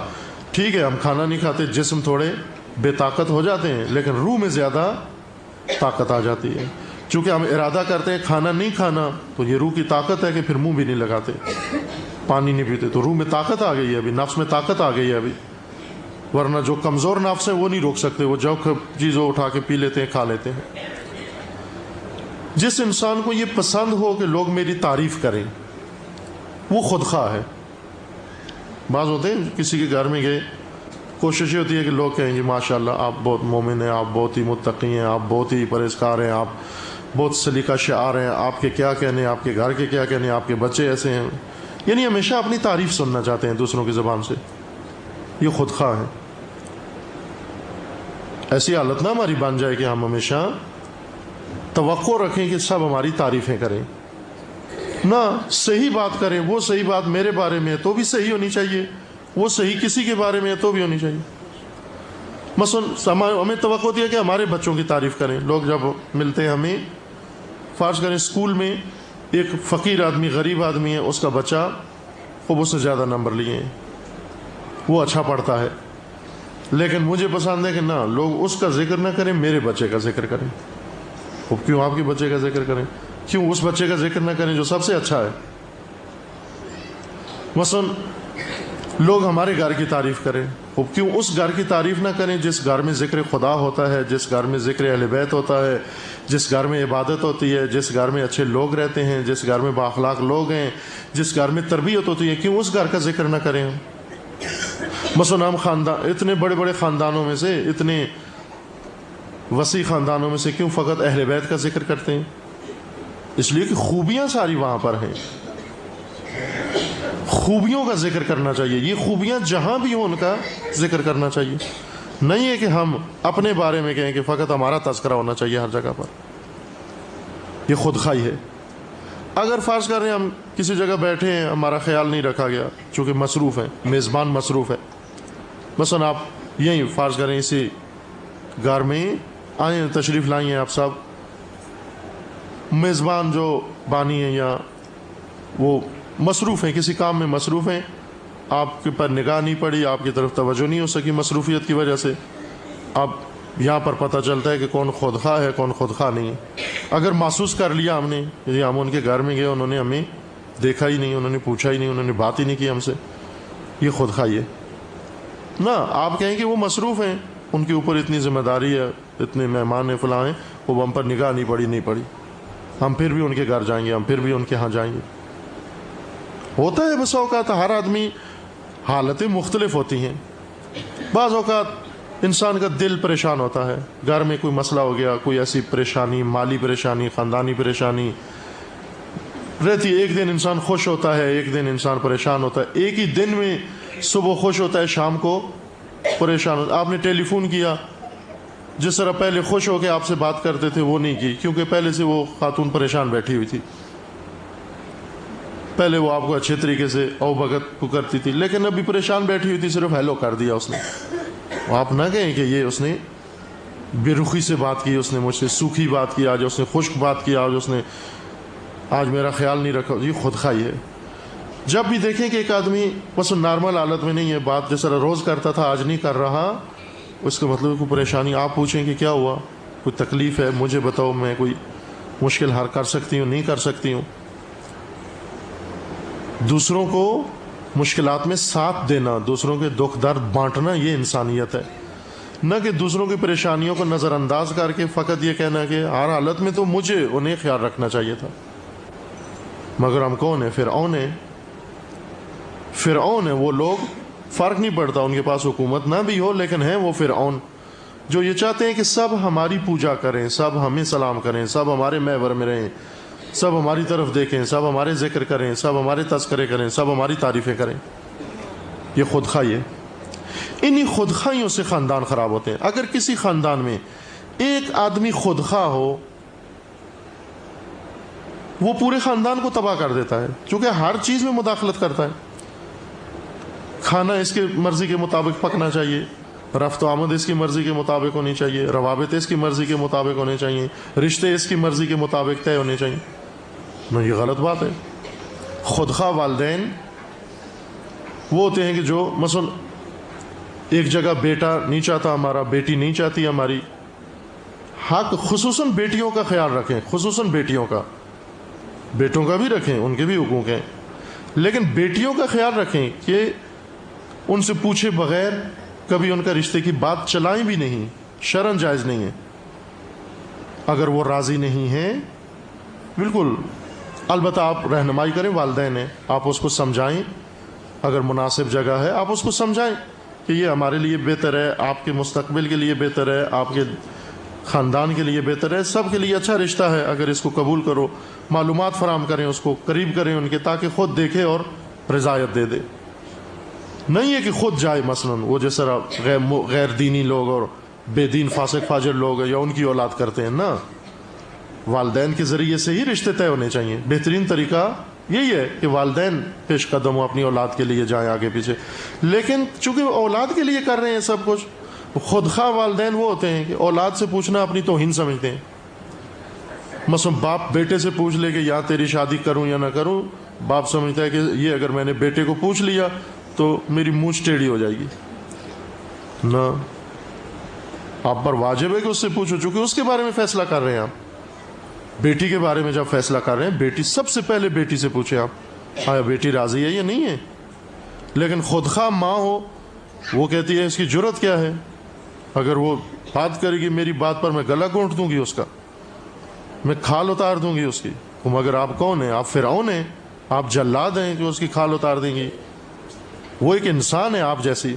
ٹھیک ہے ہم کھانا نہیں کھاتے، جسم تھوڑے بے طاقت ہو جاتے ہیں، لیکن روح میں زیادہ طاقت آ جاتی ہے. چونکہ ہم ارادہ کرتے ہیں کھانا نہیں کھانا، تو یہ روح کی طاقت ہے کہ پھر منہ بھی نہیں لگاتے، پانی نہیں پیتے، تو روح میں طاقت آ گئی ہے، ابھی نفس میں طاقت آ گئی ہے ابھی. ورنہ جو کمزور نفس ہیں وہ نہیں روک سکتے، وہ جو چیزوں اٹھا کے پی لیتے ہیں، کھا لیتے ہیں. جس انسان کو یہ پسند ہو کہ لوگ میری تعریف کریں، وہ خودخواہ ہے. بعض ہوتے ہیں کسی کے گھر میں گئے، کوشش یہ ہوتی ہے کہ لوگ کہیں گے ماشاءاللہ آپ بہت مومن ہیں، آپ بہت ہی متقی ہیں، آپ بہت ہی پرہیزگار ہیں، آپ بہت سلیقہ شعار ہیں، آپ کے کیا کہنے، آپ کے گھر کے کیا کہنے، آپ کے بچے ایسے ہیں. یعنی ہمیشہ اپنی تعریف سننا چاہتے ہیں دوسروں کی زبان سے. یہ خودخواہ ہے. ایسی حالت نہ ہماری بن جائے کہ ہم ہمیشہ توقع رکھیں کہ سب ہماری تعریفیں کریں. نہ، صحیح بات کریں. وہ صحیح بات میرے بارے میں ہے تو بھی صحیح ہونی چاہیے، وہ صحیح کسی کے بارے میں ہے تو بھی ہونی چاہیے. مثلا ہمیں توقع ہوتی ہے کہ ہمارے بچوں کی تعریف کریں. لوگ جب ملتے ہیں ہمیں، فرض کریں اسکول میں ایک فقیر آدمی، غریب آدمی ہے، اس کا بچہ خوب اس سے زیادہ نمبر لیے ہیں، وہ اچھا پڑھتا ہے، لیکن مجھے پسند ہے کہ نہ لوگ اس کا ذکر نہ کریں، میرے بچے کا ذکر کریں. وہ کیوں آپ کے بچے کا ذکر کریں؟ کیوں اس بچے کا ذکر نہ کریں جو سب سے اچھا ہے؟ مثلا لوگ ہمارے گھر کی تعریف کریں، وہ کیوں اس گھر کی تعریف نہ کریں جس گھر میں ذکر خدا ہوتا ہے، جس گھر میں ذکر اہل بیت ہوتا ہے، جس گھر میں عبادت ہوتی ہے، جس گھر میں اچھے لوگ رہتے ہیں، جس گھر میں بااخلاق لوگ ہیں، جس گھر میں تربیت ہوتی ہے، کیوں اس گھر کا ذکر نہ کریں ہم؟ مثلا ہم اتنے بڑے بڑے خاندانوں میں سے، اتنے وسیع خاندانوں میں سے کیوں فقط اہل بیت کا ذکر کرتے ہیں؟ اس لیے کہ خوبیاں ساری وہاں پر ہیں، خوبیوں کا ذکر کرنا چاہیے. یہ خوبیاں جہاں بھی ہوں ان کا ذکر کرنا چاہیے. نہیں ہے کہ ہم اپنے بارے میں کہیں کہ فقط ہمارا تذکرہ ہونا چاہیے ہر جگہ پر. یہ خودخواہی ہے. اگر فرض کر رہے ہیں ہم کسی جگہ بیٹھے ہیں، ہمارا خیال نہیں رکھا گیا چونکہ مصروف ہیں، میزبان مصروف ہے. مثلا آپ یہیں فرض کریں اسی گھر میں آئے، تشریف لائی ہیں آپ سب، میزبان جو بانی ہیں یا وہ مصروف ہیں، کسی کام میں مصروف ہیں، آپ کے پر نگاہ نہیں پڑی، آپ کی طرف توجہ نہیں ہو سکی مصروفیت کی وجہ سے. اب یہاں پر پتہ چلتا ہے کہ کون خودخواہ ہے کون خودخواہ نہیں ہے. اگر محسوس کر لیا ہم نے کہ ہم ان کے گھر میں گئے، انہوں نے ہمیں دیکھا ہی نہیں، انہوں نے پوچھا ہی نہیں، انہوں نے بات ہی نہیں کی ہم سے، یہ خودخواہی ہے نا. آپ کہیں کہ وہ مصروف ہیں، ان کے اوپر اتنی ذمہ داری ہے، اتنے مہمان ہیں، فلاں ہیں، وہ ہم پر نگاہ نہیں پڑی، ہم پھر بھی ان کے گھر جائیں گے، ہم پھر بھی ان کے ہاں جائیں گے. ہوتا ہے بس اوقات ہر آدمی، حالتیں مختلف ہوتی ہیں. بعض اوقات انسان کا دل پریشان ہوتا ہے، گھر میں کوئی مسئلہ ہو گیا، کوئی ایسی پریشانی، مالی پریشانی، خاندانی پریشانی رہتی ہے. ایک دن انسان خوش ہوتا ہے، ایک دن انسان پریشان ہوتا ہے. ایک ہی دن میں صبح خوش ہوتا ہے، شام کو پریشان ہوتا ہے. آپ نے ٹیلی فون کیا، جس طرح پہلے خوش ہو کے آپ سے بات کرتے تھے وہ نہیں کی، کیونکہ پہلے سے وہ خاتون پریشان بیٹھی ہوئی تھی. پہلے وہ آپ کو اچھے طریقے سے او بھگت کو کرتی تھی، لیکن ابھی پریشان بیٹھی ہوئی تھی، صرف ہیلو کر دیا اس نے. آپ نہ کہیں کہ یہ اس نے بے رخی سے بات کی، اس نے مجھ سے سوکھی بات کی، آج اس نے خشک بات کی، آج میرا خیال نہیں رکھا. یہ خودخواہی ہے. جب بھی دیکھیں کہ ایک آدمی بس نارمل حالت میں نہیں ہے، بات جس طرح روز کرتا تھا آج نہیں کر رہا، اس کا مطلب کوئی پریشانی. آپ پوچھیں کہ کیا ہوا، کوئی تکلیف ہے، مجھے بتاؤ، میں کوئی مشکل حل کر سکتی ہوں، نہیں کر سکتی ہوں. دوسروں کو مشکلات میں ساتھ دینا، دوسروں کے دکھ درد بانٹنا، یہ انسانیت ہے. نہ کہ دوسروں کی پریشانیوں کو نظر انداز کر کے فقط یہ کہنا کہ ہر حالت میں تو مجھے انہیں خیال رکھنا چاہیے تھا. مگر ہم کون ہیں؟ فرعون ہیں وہ لوگ. فرق نہیں پڑتا، ان کے پاس حکومت نہ بھی ہو، لیکن ہیں وہ فرعون، جو یہ چاہتے ہیں کہ سب ہماری پوجا کریں، سب ہمیں سلام کریں، سب ہمارے محور میں رہیں، سب ہماری طرف دیکھیں، سب ہمارے ذکر کریں، سب ہمارے تذکرے کریں، سب ہماری تعریفیں کریں. یہ خودخواہی ہے. انہی خودخواہیوں سے خاندان خراب ہوتے ہیں. اگر کسی خاندان میں ایک آدمی خودخواہ ہو، وہ پورے خاندان کو تباہ کر دیتا ہے، چونکہ ہر چیز میں مداخلت کرتا ہے. کھانا اس کے مرضی کے مطابق پکنا چاہیے، رفت و آمد اس کی مرضی کے مطابق ہونی چاہیے، روابط اس کی مرضی کے مطابق ہونے چاہیے، رشتے اس کی مرضی کے مطابق طے ہونے چاہیے. نہیں، یہ غلط بات ہے. خودخواہ والدین وہ ہوتے ہیں کہ جو مثلا ایک جگہ بیٹا نہیں چاہتا ہمارا، بیٹی نہیں چاہتی ہماری. حق خصوصاً بیٹیوں کا خیال رکھیں، خصوصاً بیٹیوں کا، بیٹوں کا بھی رکھیں، ان کے بھی حقوق ہیں، لیکن بیٹیوں کا خیال رکھیں کہ ان سے پوچھے بغیر کبھی ان کا رشتے کی بات چلائیں بھی نہیں، شرعاً جائز نہیں ہے. اگر وہ راضی نہیں ہیں، بالکل، البتہ آپ رہنمائی کریں، والدین ہیں، آپ اس کو سمجھائیں. اگر مناسب جگہ ہے آپ اس کو سمجھائیں کہ یہ ہمارے لیے بہتر ہے، آپ کے مستقبل کے لیے بہتر ہے، آپ کے خاندان کے لیے بہتر ہے، سب کے لیے اچھا رشتہ ہے، اگر اس کو قبول کرو. معلومات فراہم کریں، اس کو قریب کریں ان کے، تاکہ خود دیکھے اور رضایت دے دے. نہیں ہے کہ خود جائے. مثلا وہ جس طرح غیر دینی لوگ اور بے دین فاسق فاجر لوگ یا ان کی اولاد کرتے ہیں نا، والدین کے ذریعے سے ہی رشتے طے ہونے چاہیے. بہترین طریقہ یہی ہے کہ والدین پیش قدم ہو، اپنی اولاد کے لیے جائیں آگے پیچھے. لیکن چونکہ اولاد کے لیے کر رہے ہیں سب کچھ، خودخواہ والدین وہ ہوتے ہیں کہ اولاد سے پوچھنا اپنی توہین سمجھتے ہیں. مثلا باپ بیٹے سے پوچھ لے کہ یا تیری شادی کروں یا نہ کروں، باپ سمجھتا ہے کہ یہ اگر میں نے بیٹے کو پوچھ لیا تو میری مونچھ ٹیڑھی ہو جائے گی. نہ، آپ پر واجب ہے کہ اس سے پوچھو، چونکہ اس کے بارے میں فیصلہ کر رہے ہیں آپ. بیٹی کے بارے میں جب فیصلہ کر رہے ہیں، بیٹی سب سے پہلے بیٹی سے پوچھیں آپ، آیا بیٹی راضی ہے یا نہیں ہے. لیکن خودخواہ ماں ہو، وہ کہتی ہے اس کی جرت کیا ہے، اگر وہ بات کرے گی میری بات پر میں گلا گھونٹ دوں گی، اس کا میں کھال اتار دوں گی اس کی. مگر آپ کون ہیں؟ آپ فرعون ہیں، آپ جلاد ہیں کہ اس کی کھال اتار دیں گی. وہ ایک انسان ہے آپ جیسی.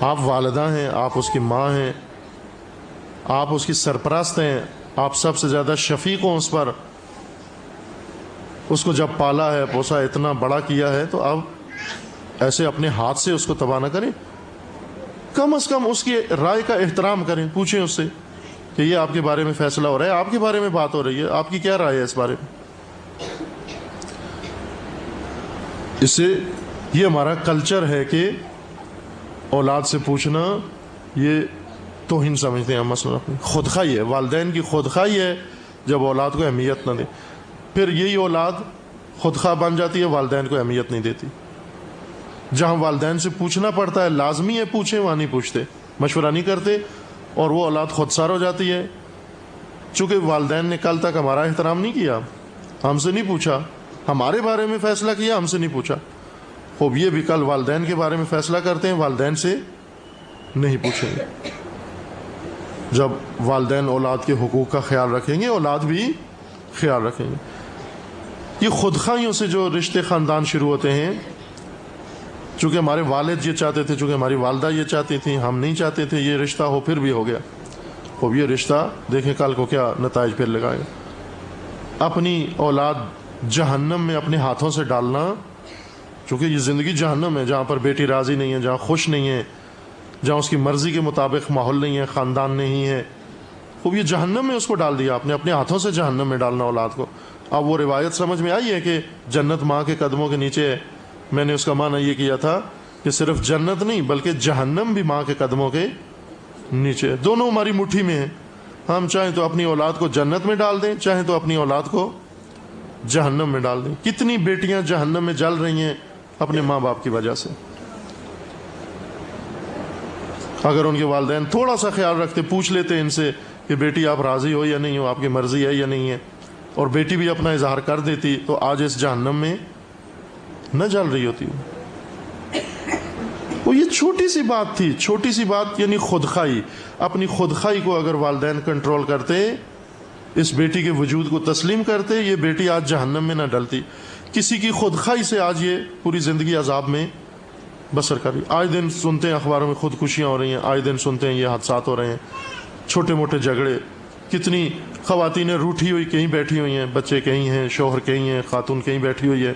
آپ والدہ ہیں، آپ اس کی ماں ہیں، آپ اس کی سرپرست ہیں، آپ سب سے زیادہ شفیق ہوں اس پر. اس کو جب پالا ہے، پوسا، اتنا بڑا کیا ہے، تو اب ایسے اپنے ہاتھ سے اس کو تباہ نہ کریں. کم از کم اس کی رائے کا احترام کریں، پوچھیں اس سے کہ یہ آپ کے بارے میں فیصلہ ہو رہا ہے، آپ کے بارے میں بات ہو رہی ہے، آپ کی کیا رائے ہے اس بارے میں. اس سے یہ ہمارا کلچر ہے کہ اولاد سے پوچھنا یہ توہین سمجھتے ہیں ہم. مثلا خودخواہی ہے، والدین کی خودخواہی ہے جب اولاد کو اہمیت نہ دے. پھر یہی اولاد خودخواہ بن جاتی ہے، والدین کو اہمیت نہیں دیتی. جہاں والدین سے پوچھنا پڑتا ہے، لازمی ہے پوچھیں، وہاں نہیں پوچھتے، مشورہ نہیں کرتے، اور وہ اولاد خودسار ہو جاتی ہے، چونکہ والدین نے کل تک ہمارا احترام نہیں کیا، ہم سے نہیں پوچھا، ہمارے بارے میں فیصلہ کیا، ہم سے نہیں پوچھا۔ خوب یہ بھی کل والدین کے بارے میں فیصلہ کرتے ہیں، والدین سے نہیں پوچھیں گے۔ جب والدین اولاد کے حقوق کا خیال رکھیں گے، اولاد بھی خیال رکھیں گے۔ یہ خودخواہیوں سے جو رشتے خاندان شروع ہوتے ہیں، چونکہ ہمارے والد یہ چاہتے تھے، چونکہ ہماری والدہ یہ چاہتی تھیں، ہم نہیں چاہتے تھے یہ رشتہ ہو، پھر بھی ہو گیا۔ اب یہ رشتہ دیکھیں کل کو کیا نتائج پھر لگائے گا۔ اپنی اولاد جہنم میں اپنے ہاتھوں سے ڈالنا، چونکہ یہ زندگی جہنم ہے، جہاں پر بیٹی راضی نہیں ہے، جہاں خوش نہیں ہے، جہاں اس کی مرضی کے مطابق ماحول نہیں ہے، خاندان نہیں ہے، خوب یہ جہنم میں اس کو ڈال دیا آپ نے، اپنے ہاتھوں سے جہنم میں ڈالنا اولاد کو۔ اب وہ روایت سمجھ میں آئی ہے کہ جنت ماں کے قدموں کے نیچے ہے؟ میں نے اس کا معنی یہ کیا تھا کہ صرف جنت نہیں بلکہ جہنم بھی ماں کے قدموں کے نیچے ہے، دونوں ہماری مٹھی میں ہیں۔ ہم چاہیں تو اپنی اولاد کو جنت میں ڈال دیں، چاہیں تو اپنی اولاد کو جہنم میں ڈال دیں۔ کتنی بیٹیاں جہنم میں جل رہی ہیں اپنے ماں باپ کی وجہ سے۔ اگر ان کے والدین تھوڑا سا خیال رکھتے، پوچھ لیتے ان سے کہ بیٹی آپ راضی ہو یا نہیں ہو، آپ کی مرضی ہے یا نہیں ہے، اور بیٹی بھی اپنا اظہار کر دیتی، تو آج اس جہنم میں نہ جل رہی ہوتی۔ وہ یہ چھوٹی سی بات تھی، چھوٹی سی بات یعنی خودخواہی۔ اپنی خودخواہی کو اگر والدین کنٹرول کرتے، اس بیٹی کے وجود کو تسلیم کرتے، یہ بیٹی آج جہنم میں نہ ڈلتی۔ کسی کی خودخواہی سے آج یہ پوری زندگی عذاب میں بسر کر رہی۔ آج دن سنتے ہیں اخباروں میں خودکشیاں ہو رہی ہیں، آج دن سنتے ہیں یہ حادثات ہو رہے ہیں، چھوٹے موٹے جھگڑے، کتنی خواتینیں روٹھی ہوئی کہیں بیٹھی ہوئی ہیں، بچے کہیں ہیں، شوہر کہیں ہیں، خاتون کہیں بیٹھی ہوئی ہے،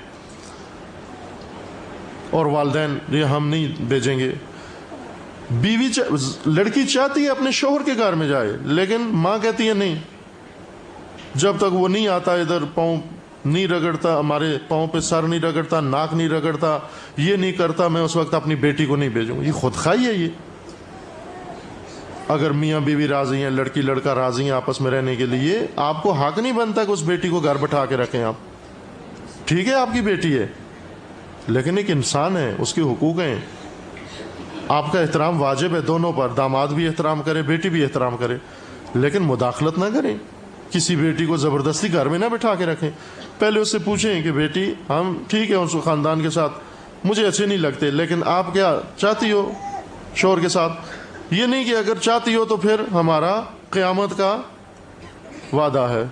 اور والدین یہ ہم نہیں بھیجیں گے۔ بیوی لڑکی چاہتی ہے اپنے شوہر کے گھر میں جائے، لیکن ماں کہتی ہے نہیں، جب تک وہ نہیں آتا، ادھر پاؤں نہیں رگڑتا، ہمارے پاؤں پہ سر نہیں رگڑتا، ناک نہیں رگڑتا، یہ نہیں کرتا، میں اس وقت اپنی بیٹی کو نہیں بھیجوں۔ یہ خودخواہی ہے یہ۔ اگر میاں بیوی راضی ہیں، لڑکی لڑکا راضی ہیں آپس میں رہنے کے لیے، آپ کو حق نہیں بنتا کہ اس بیٹی کو گھر بٹھا کے رکھیں آپ۔ ٹھیک ہے آپ کی بیٹی ہے، لیکن ایک انسان ہے، اس کے حقوق ہیں، آپ کا احترام واجب ہے دونوں پر، داماد بھی احترام کرے، بیٹی بھی احترام کرے، لیکن مداخلت نہ کریں، کسی بیٹی کو زبردستی گھر میں نہ بٹھا کے رکھیں۔ پہلے اس سے پوچھیں کہ بیٹی ہم ٹھیک ہے اس خاندان کے ساتھ مجھے اچھے نہیں لگتے، لیکن آپ کیا چاہتی ہو شوہر کے ساتھ؟ یہ نہیں کہ اگر چاہتی ہو تو پھر ہمارا قیامت کا وعدہ ہے،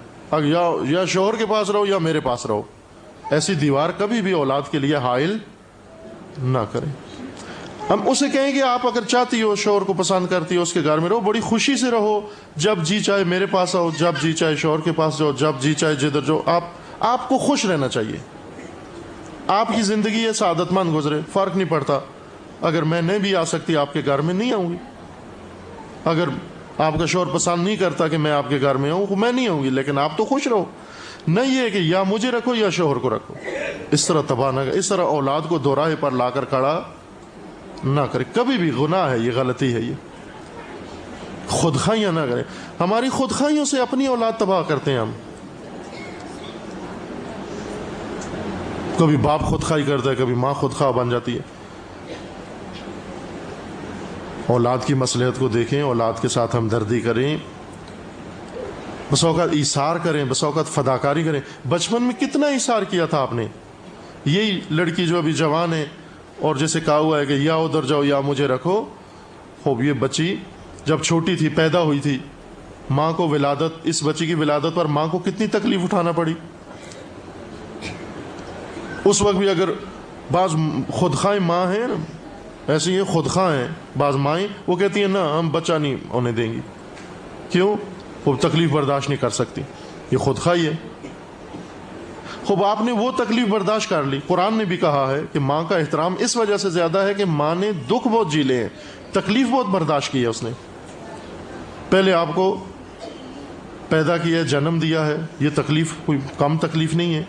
یا شوہر کے پاس رہو یا میرے پاس رہو۔ ایسی دیوار کبھی بھی اولاد کے لیے حائل نہ کریں۔ ہم اسے کہیں کہ آپ اگر چاہتی ہو، شوہر کو پسند کرتی ہو، اس کے گھر میں رہو، بڑی خوشی سے رہو، جب جی چاہے میرے پاس آؤ، جب جی چاہے شوہر کے پاس جاؤ، جب جی چاہے جدھر جاؤ، آپ کو خوش رہنا چاہیے، آپ کی زندگی ہے سعادت مند گزرے، فرق نہیں پڑتا۔ اگر میں نہیں بھی آ سکتی آپ کے گھر میں، نہیں آؤں گی۔ اگر آپ کا شوہر پسند نہیں کرتا کہ میں آپ کے گھر میں آؤں، میں نہیں آؤں گی، لیکن آپ تو خوش رہو۔ نہیں ہے کہ یا مجھے رکھو یا شوہر کو رکھو، اس طرح تباہ نہ کرے، اس طرح اولاد کو دوراہے پر لا کر کھڑا نہ کرے، کبھی بھی گناہ ہے، یہ غلطی ہے، یہ خودخواہیاں نہ کریں۔ ہماری خودخواہیوں سے اپنی اولاد تباہ کرتے ہیں ہم۔ کبھی باپ خودخواہی کرتا ہے، کبھی ماں خودخواہ بن جاتی ہے۔ اولاد کی مصلحت کو دیکھیں، اولاد کے ساتھ ہمدردی کریں، بس اوقات ایثار کریں، بس اوقات فداکاری کریں۔ بچپن میں کتنا ایثار کیا تھا آپ نے؟ یہی لڑکی جو ابھی جوان ہے اور جیسے کہا ہوا ہے کہ یا ادھر جاؤ یا مجھے رکھو، خوب یہ بچی جب چھوٹی تھی، پیدا ہوئی تھی، ماں کو ولادت، اس بچی کی ولادت پر ماں کو کتنی تکلیف اٹھانا پڑی۔ اس وقت بھی اگر بعض خودخواہ ماں ہیں نا، ایسے یہ خودخواہ ہیں بعض مائیں، وہ کہتی ہیں نہ ہم بچہ نہیں ہونے دیں گی۔ کیوں؟ وہ تکلیف برداشت نہیں کر سکتی، یہ خودخواہی ہے۔ خوب آپ نے وہ تکلیف برداشت کر لی۔ قرآن نے بھی کہا ہے کہ ماں کا احترام اس وجہ سے زیادہ ہے کہ ماں نے دکھ بہت جھیلے ہیں، تکلیف بہت برداشت کی ہے اس نے۔ پہلے آپ کو پیدا کیا ہے، جنم دیا ہے، یہ تکلیف کوئی کم تکلیف نہیں ہے۔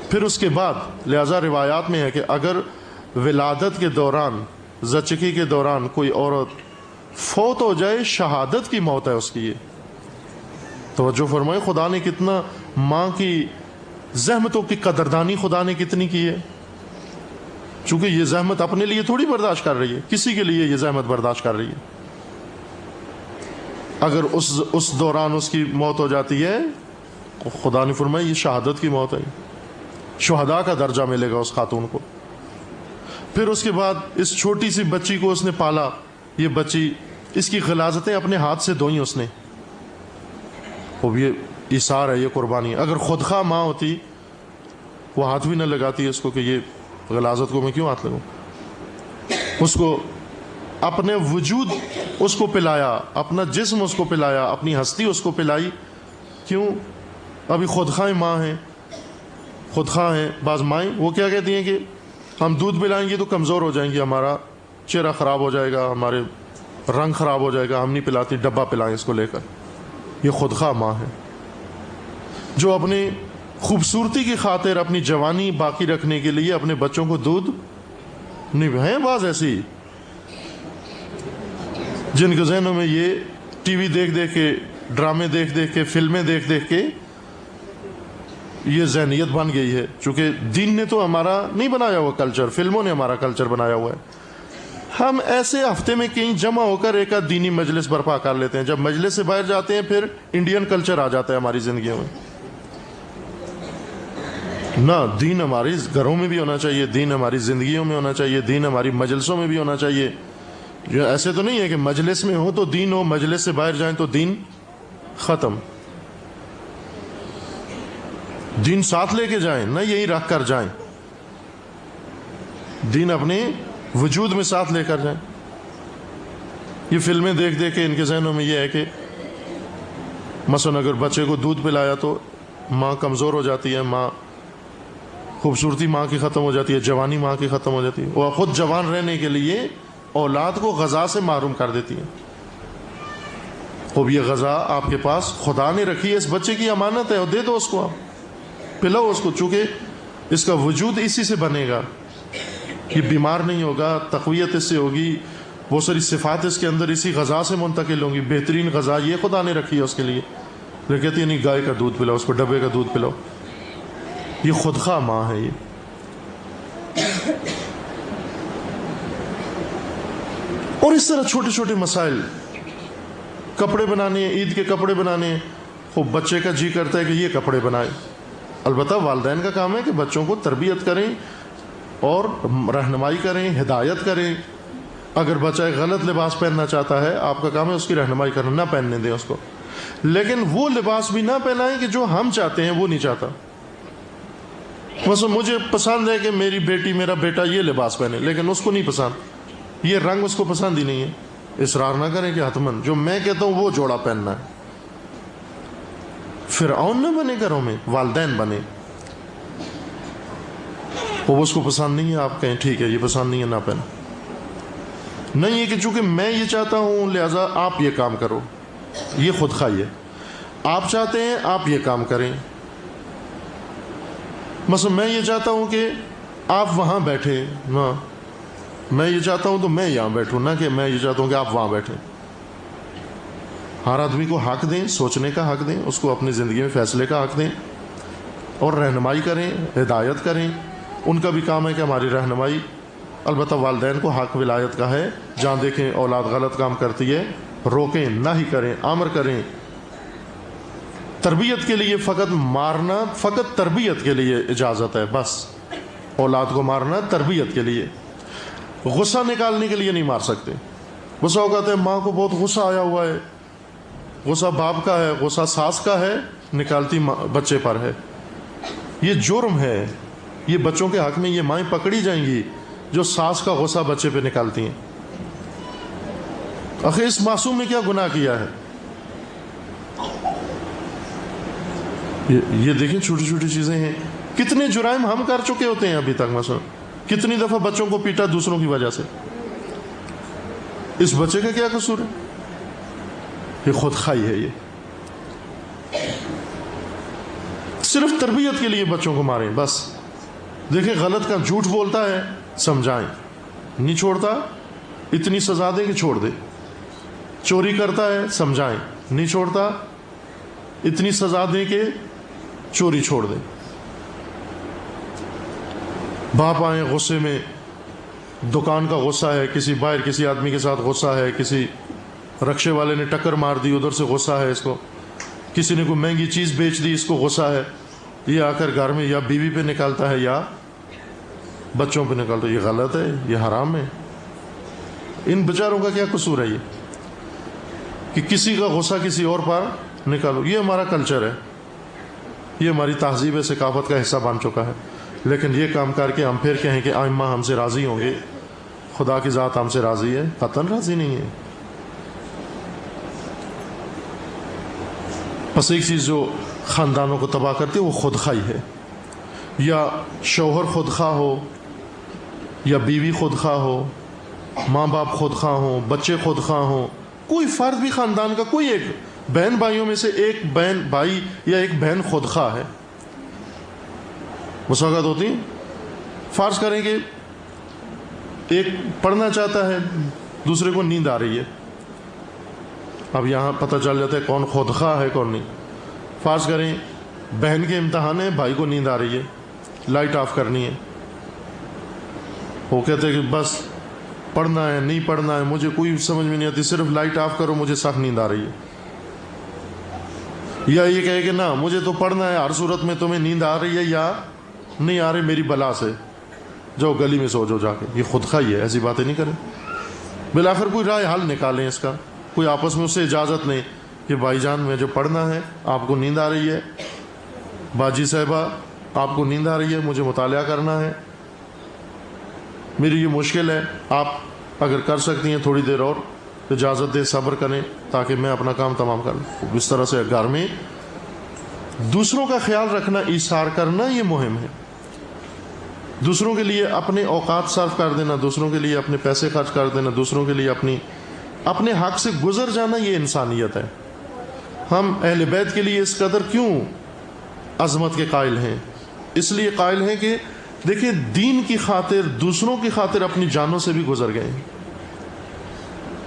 پھر اس کے بعد لہذا روایات میں ہے کہ اگر ولادت کے دوران، زچگی کے دوران کوئی عورت فوت ہو جائے، شہادت کی موت ہے اس کی۔ یہ توجہ فرمائے، خدا نے کتنا ماں کی زحمتوں کی قدردانی خدا نے کتنی کی ہے۔ چونکہ یہ زحمت اپنے لیے تھوڑی برداشت کر رہی ہے، کسی کے لیے یہ زحمت برداشت کر رہی ہے. اگر اس دوران اس کی موت ہو جاتی ہے، خدا نے فرمایا یہ شہادت کی موت ہے، شہداء کا درجہ ملے گا اس خاتون کو. پھر اس کے بعد اس چھوٹی سی بچی کو اس نے پالا، یہ بچی، اس کی غلاظتیں اپنے ہاتھ سے دھوئیں اس نے. اب یہ ایثار ہے، یہ قربانی ہے. اگر خودخواہ ماں ہوتی وہ ہاتھ بھی نہ لگاتی اس کو کہ یہ غلاظت کو میں کیوں ہاتھ لگاؤں. اس کو اپنے وجود اس کو پلایا، اپنا جسم اس کو پلایا، اپنی ہستی اس کو پلائی. کیوں؟ ابھی خودخواہ ماں ہیں، خودخواہ ہیں. بعض مائیں وہ کیا کہتی ہیں کہ ہم دودھ پلائیں گے تو کمزور ہو جائیں گے، ہمارا چہرہ خراب ہو جائے گا، ہمارے رنگ خراب ہو جائے گا، ہم نہیں پلاتی، ڈبہ پلائیں اس کو لے کر. یہ خودخواہ ماں ہے جو اپنی خوبصورتی کی خاطر، اپنی جوانی باقی رکھنے کے لیے اپنے بچوں کو دودھ نہیں. ہیں بعض ایسی جن کے ذہنوں میں یہ ٹی وی دیکھ دیکھ کے، ڈرامے دیکھ دیکھ کے، فلمیں دیکھ دیکھ کے یہ ذہنیت بن گئی ہے. چونکہ دین نے تو ہمارا نہیں بنایا ہوا کلچر، فلموں نے ہمارا کلچر بنایا ہوا ہے. ہم ایسے ہفتے میں کہیں جمع ہو کر ایک دینی مجلس برپا کر لیتے ہیں، جب مجلس سے باہر جاتے ہیں پھر انڈین کلچر آ جاتا ہے ہماری زندگیوں میں. نہ، دین ہماری گھروں میں بھی ہونا چاہیے، دین ہماری زندگیوں میں ہونا چاہیے، دین ہماری مجلسوں میں بھی ہونا چاہیے. یہ ایسے تو نہیں ہے کہ مجلس میں ہو تو دین ہو، مجلس سے باہر جائیں تو دین ختم. دین ساتھ لے کے جائیں، نہ یہی رکھ کر جائیں. دین اپنے وجود میں ساتھ لے کر جائیں. یہ فلمیں دیکھ دیکھ کے ان کے ذہنوں میں یہ ہے کہ مثلا اگر بچے کو دودھ پلایا تو ماں کمزور ہو جاتی ہے، ماں خوبصورتی ماں کی ختم ہو جاتی ہے، جوانی ماں کی ختم ہو جاتی ہے. وہ خود جوان رہنے کے لیے اولاد کو غذا سے محروم کر دیتی ہے. خوب یہ غذا آپ کے پاس خدا نے رکھی ہے، اس بچے کی امانت ہے، اور دے دو اس کو، آپ پلاؤ اس کو، چونکہ اس کا وجود اسی سے بنے گا. یہ بیمار نہیں ہوگا، تقویت اس سے ہوگی، وہ ساری صفات اس کے اندر اسی غذا سے منتقل ہوں گی. بہترین غذا یہ خدا نے رکھی ہے اس کے لیے. وہ کہتی ہے نہیں، گائے کا دودھ پلاؤ اس کو، ڈبے کا دودھ پلاؤ. یہ خودخواہ ماں ہے. یہ اور اس طرح چھوٹے چھوٹے مسائل، کپڑے بنانے، عید کے کپڑے بنانے، خوب بچے کا جی کرتا ہے کہ یہ کپڑے بنائے. البتہ والدین کا کام ہے کہ بچوں کو تربیت کریں اور رہنمائی کریں، ہدایت کریں. اگر بچہ ایک غلط لباس پہننا چاہتا ہے، آپ کا کام ہے اس کی رہنمائی کرنا، نہ پہننے دیں اس کو. لیکن وہ لباس بھی نہ پہنائیں کہ جو ہم چاہتے ہیں وہ نہیں چاہتا. مثلا مجھے پسند ہے کہ میری بیٹی، میرا بیٹا یہ لباس پہنے، لیکن اس کو نہیں پسند، یہ رنگ اس کو پسند ہی نہیں ہے. اصرار نہ کریں کہ حتماً جو میں کہتا ہوں وہ جوڑا پہننا ہے. فرعون نہ بنے گھروں میں، والدین بنے. وہ اس کو پسند نہیں ہے، آپ کہیں ٹھیک ہے یہ پسند نہیں ہے، نہ پہن. نہیں ہے کہ چونکہ میں یہ چاہتا ہوں لہذا آپ یہ کام کرو. یہ خودخواہی ہے. آپ چاہتے ہیں آپ یہ کام کریں. مثلا میں یہ چاہتا ہوں کہ آپ وہاں بیٹھیں، نہ میں یہ چاہتا ہوں تو میں یہاں بیٹھوں، نہ کہ میں یہ چاہتا ہوں کہ آپ وہاں بیٹھیں. ہر آدمی کو حق دیں، سوچنے کا حق دیں، اس کو اپنی زندگی میں فیصلے کا حق دیں، اور رہنمائی کریں، ہدایت کریں. ان کا بھی کام ہے کہ ہماری رہنمائی. البتہ والدین کو حق ولایت کا ہے. جہاں دیکھیں اولاد غلط کام کرتی ہے، روکیں، نہ ہی کریں، امر کریں. تربیت کے لیے فقط مارنا، فقط تربیت کے لیے اجازت ہے، بس. اولاد کو مارنا تربیت کے لیے، غصہ نکالنے کے لیے نہیں مار سکتے. غصہ اوقات ہے ماں کو بہت غصہ آیا ہوا ہے، غصہ باپ کا ہے، غصہ ساس کا ہے، نکالتی بچے پر ہے. یہ جرم ہے. یہ بچوں کے حق میں یہ مائیں پکڑی جائیں گی جو ساس کا غصہ بچے پہ نکالتی ہیں. آخر اس معصوم نے کیا گناہ کیا ہے؟ یہ دیکھیں چھوٹی چھوٹی چیزیں ہیں. کتنے جرائم ہم کر چکے ہوتے ہیں ابھی تک. مثلا کتنی دفعہ بچوں کو پیٹا دوسروں کی وجہ سے. اس بچے کا کیا قصور ہے؟ یہ خودخواہی ہے. یہ صرف تربیت کے لیے بچوں کو ماریں، بس. دیکھیں غلط کا جھوٹ بولتا ہے، سمجھائیں، نہیں چھوڑتا، اتنی سزا دیں کہ چھوڑ دے. چوری کرتا ہے، سمجھائیں، نہیں چھوڑتا، اتنی سزا دیں کہ چوری چھوڑ دے. باپ آئیں غصے میں دکان کا غصہ ہے، کسی باہر کسی آدمی کے ساتھ غصہ ہے، کسی رکشے والے نے ٹکر مار دی ادھر سے غصہ ہے اس کو، کسی نے کوئی مہنگی چیز بیچ دی اس کو غصہ ہے، یہ آ کر گھر میں یا بیوی پہ نکالتا ہے یا بچوں پہ نکالتا ہے. یہ غلط ہے، یہ حرام ہے. ان بیچاروں کا کیا قصور ہے یہ کہ کسی کا غصہ کسی اور پر نکالو؟ یہ ہمارا کلچر ہے، یہ ہماری تہذیب ثقافت کا حصہ بن چکا ہے. لیکن یہ کام کر کے ہم پھر کہیں کہ ائمہ ہم سے راضی ہوں گے، خدا کی ذات ہم سے راضی ہے؟ قطعاً راضی نہیں ہے. بس ایک چیز جو خاندانوں کو تباہ کرتی ہے وہ خودخواہی ہے. یا شوہر خودخواہ ہو، یا بیوی خودخواہ ہو، ماں باپ خودخواہ ہوں، بچے خودخواہ ہوں، کوئی فرد بھی خاندان کا، کوئی ایک بہن بھائیوں میں سے ایک بہن بھائی یا ایک بہن خودخواہ ہے. مساوات ہوتی ہیں. فرض کریں کہ ایک پڑھنا چاہتا ہے، دوسرے کو نیند آ رہی ہے. اب یہاں پتہ چل جاتا ہے کون خودخواہ ہے کون نہیں. فرض کریں بہن کے امتحان ہے، بھائی کو نیند آ رہی ہے، لائٹ آف کرنی ہے. وہ کہتے ہیں کہ بس پڑھنا ہے، نہیں پڑھنا ہے مجھے کوئی سمجھ میں نہیں آتی، صرف لائٹ آف کرو، مجھے سخت نیند آ رہی ہے. یا یہ کہے کہ نہ مجھے تو پڑھنا ہے، ہر صورت میں تمہیں نیند آ رہی ہے یا نہیں آ رہی میری بلا سے، جاؤ گلی میں سو جاؤ جا کے. یہ خودخواہی ہے، ایسی باتیں نہیں کریں. بالآخر کوئی رائے حل نکالیں اس کا. کوئی آپس میں اس سے اجازت نہیں کہ بھائی جان میں جو پڑھنا ہے، آپ کو نیند آ رہی ہے، باجی صاحبہ آپ کو نیند آ رہی ہے، مجھے مطالعہ کرنا ہے، میری یہ مشکل ہے، آپ اگر کر سکتی ہیں تھوڑی دیر اور اجازت دے، صبر کریں تاکہ میں اپنا کام تمام کر لوں. اس طرح سے گھر میں دوسروں کا خیال رکھنا، ایثار کرنا، یہ مہم ہے. دوسروں کے لیے اپنے اوقات صرف کر دینا، دوسروں کے لیے اپنے پیسے خرچ کر دینا، دوسروں کے لیے اپنے حق سے گزر جانا، یہ انسانیت ہے. ہم اہل بیت کے لیے اس قدر کیوں عظمت کے قائل ہیں؟ اس لیے قائل ہیں کہ دیکھیں دین کی خاطر، دوسروں کی خاطر اپنی جانوں سے بھی گزر گئے،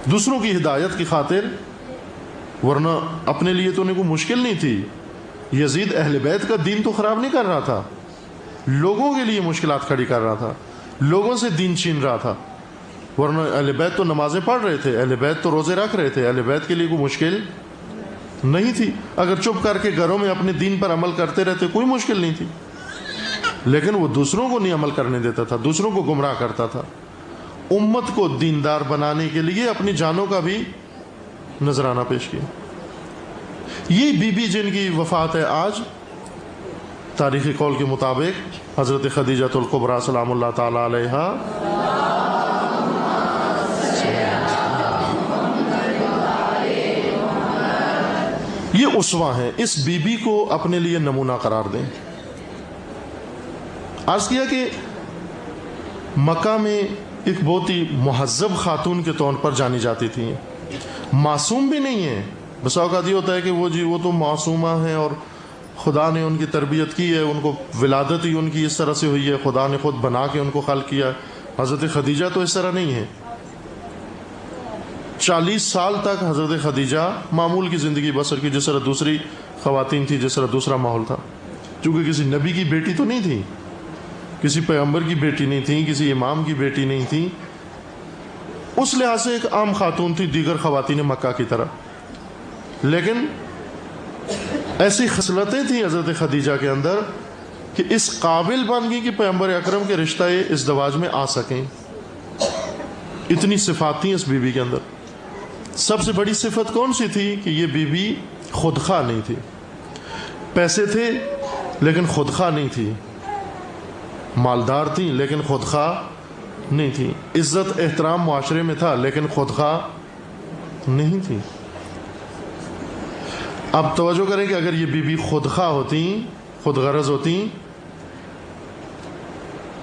دوسروں کی ہدایت کی خاطر. ورنہ اپنے لیے تو انہیں کوئی مشکل نہیں تھی. یزید اہل بیت کا دین تو خراب نہیں کر رہا تھا، لوگوں کے لیے مشکلات کھڑی کر رہا تھا، لوگوں سے دین چھین رہا تھا. ورنہ اہل بیت تو نمازیں پڑھ رہے تھے، اہل بیت تو روزے رکھ رہے تھے، اہل بیت کے لیے کوئی مشکل نہیں تھی. اگر چپ کر کے گھروں میں اپنے دین پر عمل کرتے رہتے کوئی مشکل نہیں تھی. لیکن وہ دوسروں کو نہیں عمل کرنے دیتا تھا، دوسروں کو گمراہ کرتا تھا. امت کو دیندار بنانے کے لیے اپنی جانوں کا بھی نذرانہ پیش کیا. یہ بی بی جن کی وفات ہے آج، تاریخی قول کے مطابق حضرت خدیجہ الکبریٰ سلام اللہ تعالی علیہا، یہ اسوہ ہیں. اس بی بی کو اپنے لیے نمونہ قرار دیں. عرض کیا کہ مکہ میں ایک بہت ہی مہذب خاتون کے طور پر جانی جاتی تھی، معصوم بھی نہیں ہے. بس اوقات یہ ہوتا ہے کہ وہ تو معصومہ ہیں اور خدا نے ان کی تربیت کی ہے، ان کو ولادت ہی ان کی اس طرح سے ہوئی ہے، خدا نے خود بنا کے ان کو خلق کیا. حضرت خدیجہ تو اس طرح نہیں ہے. 40 سال تک حضرت خدیجہ معمول کی زندگی بسر کی، جس طرح دوسری خواتین تھی، جس طرح دوسرا ماحول تھا. چونکہ کسی نبی کی بیٹی تو نہیں تھی، کسی پیغمبر کی بیٹی نہیں تھی، کسی امام کی بیٹی نہیں تھی، اس لحاظ سے ایک عام خاتون تھی دیگر خواتین مکہ کی طرح. لیکن ایسی خصلتیں تھیں حضرت خدیجہ کے اندر کہ اس قابل بن گئی کہ پیغمبر اکرم کے رشتہ ازدواج میں آ سکیں. اتنی صفات تھیں اس بی بی کے اندر. سب سے بڑی صفت کون سی تھی کہ یہ بی بی خودخواہ نہیں تھی. پیسے تھے لیکن خودخواہ نہیں تھی، مالدار تھیں لیکن خودخواہ نہیں تھی، عزت احترام معاشرے میں تھا لیکن خودخواہ نہیں تھی. اب توجہ کریں کہ اگر یہ بی بی خودخواہ ہوتی، خود غرض ہوتی،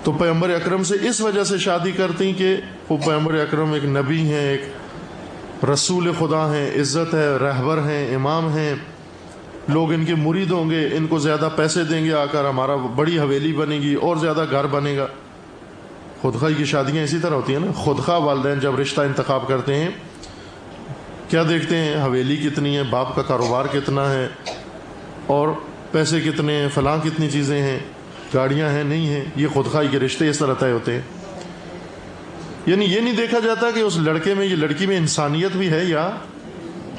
تو پیغمبر اکرم سے اس وجہ سے شادی کرتی کہ وہ پیغمبر اکرم ایک نبی ہیں، ایک رسول خدا ہیں، عزت ہے، رہبر ہیں، امام ہیں، لوگ ان کے مرید ہوں گے، ان کو زیادہ پیسے دیں گے آ کر، ہمارا بڑی حویلی بنے گی اور زیادہ گھر بنے گا. خودخواہی کی شادیاں اسی طرح ہوتی ہیں نا. خودخواہ والدین جب رشتہ انتخاب کرتے ہیں کیا دیکھتے ہیں؟ حویلی کتنی ہے، باپ کا کاروبار کتنا ہے، اور پیسے کتنے ہیں، فلاں کتنی چیزیں ہیں، گاڑیاں ہیں نہیں ہیں. یہ خودخواہی کے رشتے اس طرح طے ہوتے ہیں. یعنی یہ نہیں دیکھا جاتا کہ اس لڑکے میں، یہ لڑکی میں انسانیت بھی ہے یا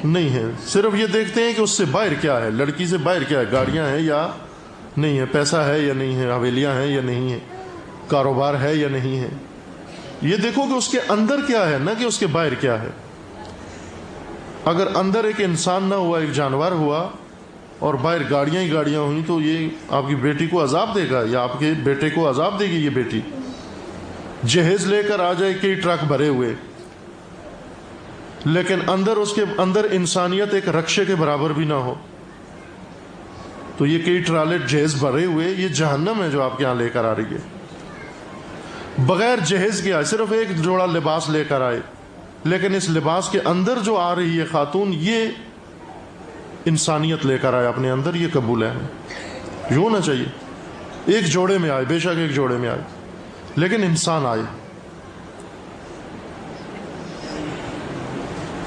نہیں ہے، صرف یہ دیکھتے ہیں کہ اس سے باہر کیا ہے، لڑکی سے باہر کیا ہے، گاڑیاں ہیں یا نہیں ہے، پیسہ ہے یا نہیں ہے، حویلیاں ہیں یا نہیں ہے، کاروبار ہے یا نہیں ہے۔ یہ دیکھو کہ اس کے اندر کیا ہے، نہ کہ اس کے باہر کیا ہے۔ اگر اندر ایک انسان نہ ہوا، ایک جانور ہوا، اور باہر گاڑیاں ہی گاڑیاں ہوئیں، تو یہ آپ کی بیٹی کو عذاب دے گا یا آپ کے بیٹے کو عذاب دے گی۔ یہ بیٹی جہیز لے کر آ جائے کئی ٹرک بھرے ہوئے، لیکن اندر اس کے اندر انسانیت ایک رکشے کے برابر بھی نہ ہو، تو یہ کئی ٹرالے جہیز بھرے ہوئے، یہ جہنم ہے جو آپ کے یہاں لے کر آ رہی ہے۔ بغیر جہیز کے آئے، صرف ایک جوڑا لباس لے کر آئے، لیکن اس لباس کے اندر جو آ رہی ہے خاتون، یہ انسانیت لے کر آئے اپنے اندر، یہ قبول ہے ہمیں۔ یہ ہونا چاہیے، ایک جوڑے میں آئے، بے شک ایک جوڑے میں آئے، لیکن انسان آئے۔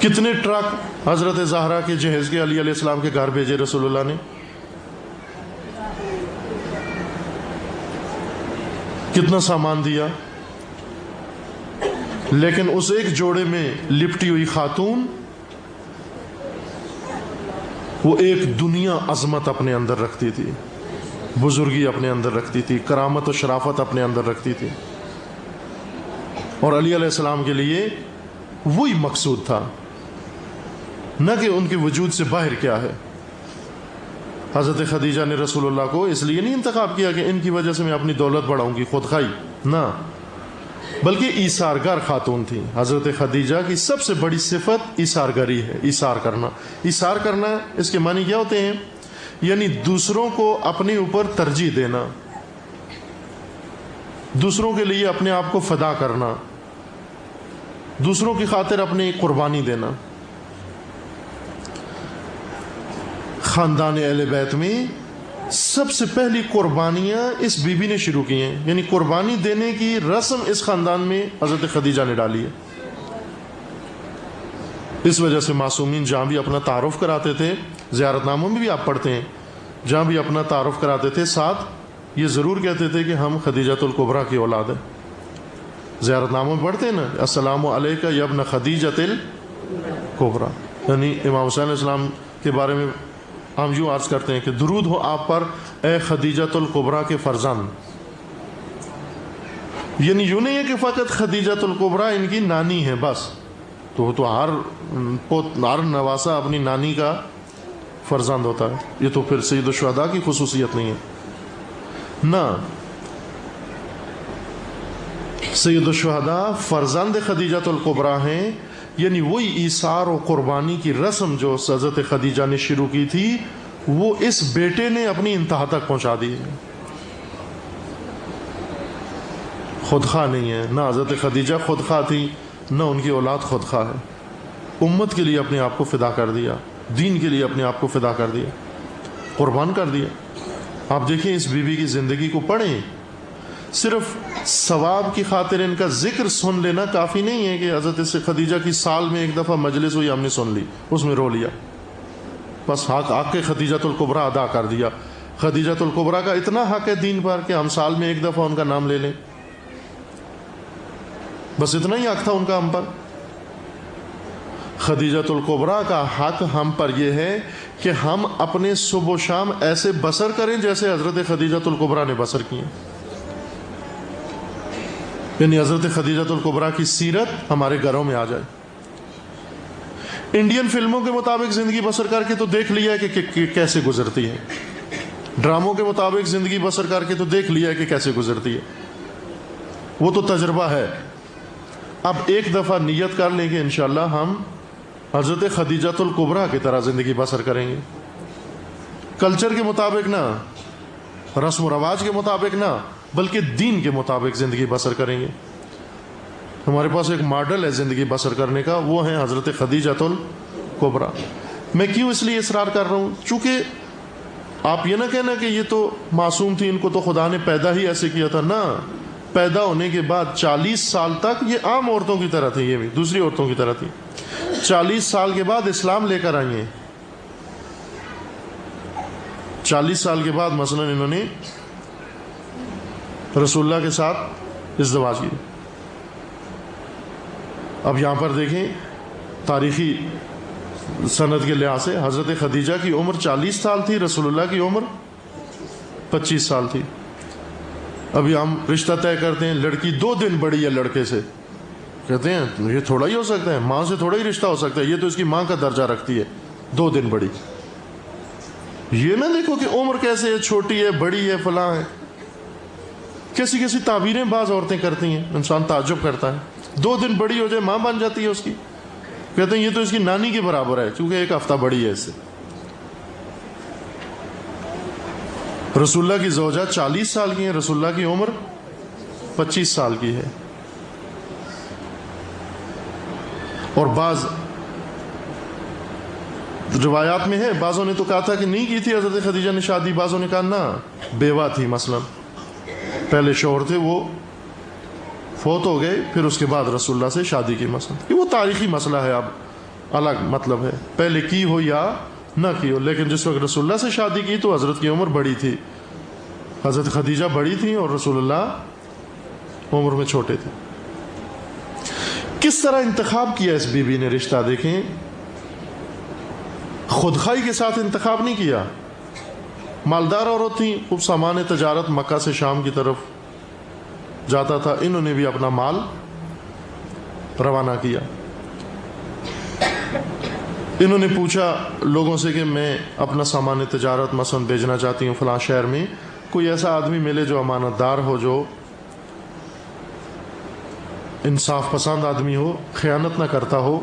کتنے ٹرک حضرت زہرا کے جہیز کے علی علیہ السلام کے گھر بھیجے رسول اللہ نے، کتنا سامان دیا، لیکن اس ایک جوڑے میں لپٹی ہوئی خاتون، وہ ایک دنیا عظمت اپنے اندر رکھتی تھی، بزرگی اپنے اندر رکھتی تھی، کرامت و شرافت اپنے اندر رکھتی تھی، اور علی علیہ السلام کے لیے وہی مقصود تھا، نہ کہ ان کے وجود سے باہر کیا ہے۔ حضرت خدیجہ نے رسول اللہ کو اس لیے نہیں انتخاب کیا کہ ان کی وجہ سے میں اپنی دولت بڑھاؤں گی، خود خواہی، نہ، بلکہ ایثارگر خاتون تھی۔ حضرت خدیجہ کی سب سے بڑی صفت ایثارگری ہے، ایثار کرنا۔ ایثار کرنا اس کے معنی کیا ہوتے ہیں؟ یعنی دوسروں کو اپنے اوپر ترجیح دینا، دوسروں کے لیے اپنے آپ کو فدا کرنا، دوسروں کی خاطر اپنی قربانی دینا۔ خاندان اہل بیت میں سب سے پہلی قربانیاں اس بی بی نے شروع کی ہیں، یعنی قربانی دینے کی رسم اس خاندان میں حضرت خدیجہ نے ڈالی ہے۔ اس وجہ سے معصومین جہاں بھی اپنا تعارف کراتے تھے، زیارت ناموں میں بھی آپ پڑھتے ہیں، جہاں بھی اپنا تعارف کراتے تھے ساتھ یہ ضرور کہتے تھے کہ ہم خدیجۃ الکبریٰ کی اولاد ہیں۔ زیارت ناموں میں پڑھتے ہیں نا، السلام علیک یا ابن خدیجۃ الکبریٰ، یعنی امام حسین علیہ السلام کے بارے میں ہم یوں عرض کرتے ہیں کہ درود ہو آپ پر اے خدیجۃ الکبریٰ کے فرزند۔ یعنی یوں نہیں ہے کہ فقط خدیجۃ الکبریٰ ان کی نانی ہے بس، تو ہر نواسا اپنی نانی کا فرزند ہوتا ہے، یہ تو پھر سید الشہداء کی خصوصیت نہیں ہے، نہ، سید الشہداء فرزند خدیجۃ الکبریٰ ہیں، یعنی وہی ایثار و قربانی کی رسم جو حضرت خدیجہ نے شروع کی تھی، وہ اس بیٹے نے اپنی انتہا تک پہنچا دی ہے۔ خودخواہ نہیں ہے، نہ حضرت خدیجہ خودخواہ تھی، نہ ان کی اولاد خودخواہ ہے۔ امت کے لیے اپنے آپ کو فدا کر دیا، دین کے لیے اپنے آپ کو فدا کر دیا، قربان کر دیا۔ آپ دیکھیں اس بی بی کی زندگی کو پڑھیں، صرف ثواب کی خاطر ان کا ذکر سن لینا کافی نہیں ہے کہ حضرت سے خدیجہ کی سال میں ایک دفعہ مجلس ہوئی، ہم نے سن لی، اس میں رو لیا، بس حق خدیجۃ الکبریٰ ادا کر دیا۔ خدیجۃ الکبریٰ کا اتنا حق ہے دین پر کہ ہم سال میں ایک دفعہ ان کا نام لے لیں، بس اتنا ہی حق تھا ان کا ہم پر۔ خدیجۃ الکبریٰ کا حق ہم پر یہ ہے کہ ہم اپنے صبح و شام ایسے بسر کریں جیسے حضرت خدیجۃ الکبریٰ نے بسر کیے، یعنی حضرت خدیجۃ الکبریٰ کی سیرت ہمارے گھروں میں آ جائے۔ انڈین فلموں کے مطابق زندگی بسر کر کے تو دیکھ لیا ہے کہ کیسے گزرتی ہے، ڈراموں کے مطابق زندگی بسر کر کے تو دیکھ لیا ہے کہ کیسے گزرتی ہے، وہ تو تجربہ ہے۔ اب ایک دفعہ نیت کر لیں کہ انشاءاللہ ہم حضرت خدیجۃ الکبریٰ کی طرح زندگی بسر کریں گے، کلچر کے مطابق نہ، رسم و رواج کے مطابق نہ، بلکہ دین کے مطابق زندگی بسر کریں گے۔ ہمارے پاس ایک ماڈل ہے زندگی بسر کرنے کا، وہ ہے حضرت خدیجۃ الکبریٰ۔ میں کیوں اس لیے اصرار کر رہا ہوں؟ چونکہ آپ یہ نہ کہنا کہ یہ تو معصوم تھی، ان کو تو خدا نے پیدا ہی ایسے کیا تھا، نہ، پیدا ہونے کے بعد 40 سال تک یہ عام عورتوں کی طرح تھی، یہ بھی دوسری عورتوں کی طرح تھی۔ 40 سال کے بعد اسلام لے کر آئی ہیں، 40 سال کے بعد مثلا انہوں نے رسول اللہ کے ساتھ ازدواج کی، اب یہاں پر دیکھیں تاریخی سند کے لحاظ سے حضرت خدیجہ کی عمر 40 سال تھی، رسول اللہ کی عمر 25 سال تھی. ابھی ہم رشتہ طے کرتے ہیں، لڑکی 2 دن بڑی ہے لڑکے سے، کہتے ہیں یہ تھوڑا ہی ہو سکتا ہے، ماں سے تھوڑا ہی رشتہ ہو سکتا ہے، یہ تو اس کی ماں کا درجہ رکھتی ہے، 2 دن بڑی. یہ نہ دیکھو کہ عمر کیسے ہے، چھوٹی ہے، بڑی ہے، فلاں ہے. کیسی کیسی تعبیریں بعض عورتیں کرتی ہیں، انسان تعجب کرتا ہے. 2 دن بڑی ہو جائے ماں بن جاتی ہے اس کی. کہتے ہیں یہ تو اس کی نانی کے برابر ہے کیونکہ 1 ہفتہ بڑی ہے اس سے. رسول اللہ کی زوجہ 40 سال کی ہیں، رسول اللہ کی عمر 25 سال کی ہے. اور بعض روایات میں ہے، بعضوں نے تو کہا تھا کہ نہیں کی تھی حضرت خدیجہ نے شادی، بعضوں نے کہا نہ بیوہ تھی، مثلا پہلے شوہر تھے وہ فوت ہو گئے، پھر اس کے بعد رسول اللہ سے شادی کی. مثلا یہ وہ تاریخی مسئلہ ہے، اب الگ مطلب ہے پہلے کی ہو یا نہ کی ہو، لیکن جس وقت رسول اللہ سے شادی کی تو حضرت کی عمر بڑی تھی، حضرت خدیجہ بڑی تھی اور رسول اللہ عمر میں چھوٹے تھے. کس طرح انتخاب کیا اس بی بی نے رشتہ؟ دیکھیں خودخواہی کے ساتھ انتخاب نہیں کیا. مالدار عورت تھیں، خوب سامان تجارت مکہ سے شام کی طرف جاتا تھا، انہوں نے بھی اپنا مال روانہ کیا. انہوں نے پوچھا لوگوں سے کہ میں اپنا سامان تجارت مثلا بھیجنا چاہتی ہوں فلاں شہر میں، کوئی ایسا آدمی ملے جو امانت دار ہو، جو انصاف پسند آدمی ہو، خیانت نہ کرتا ہو،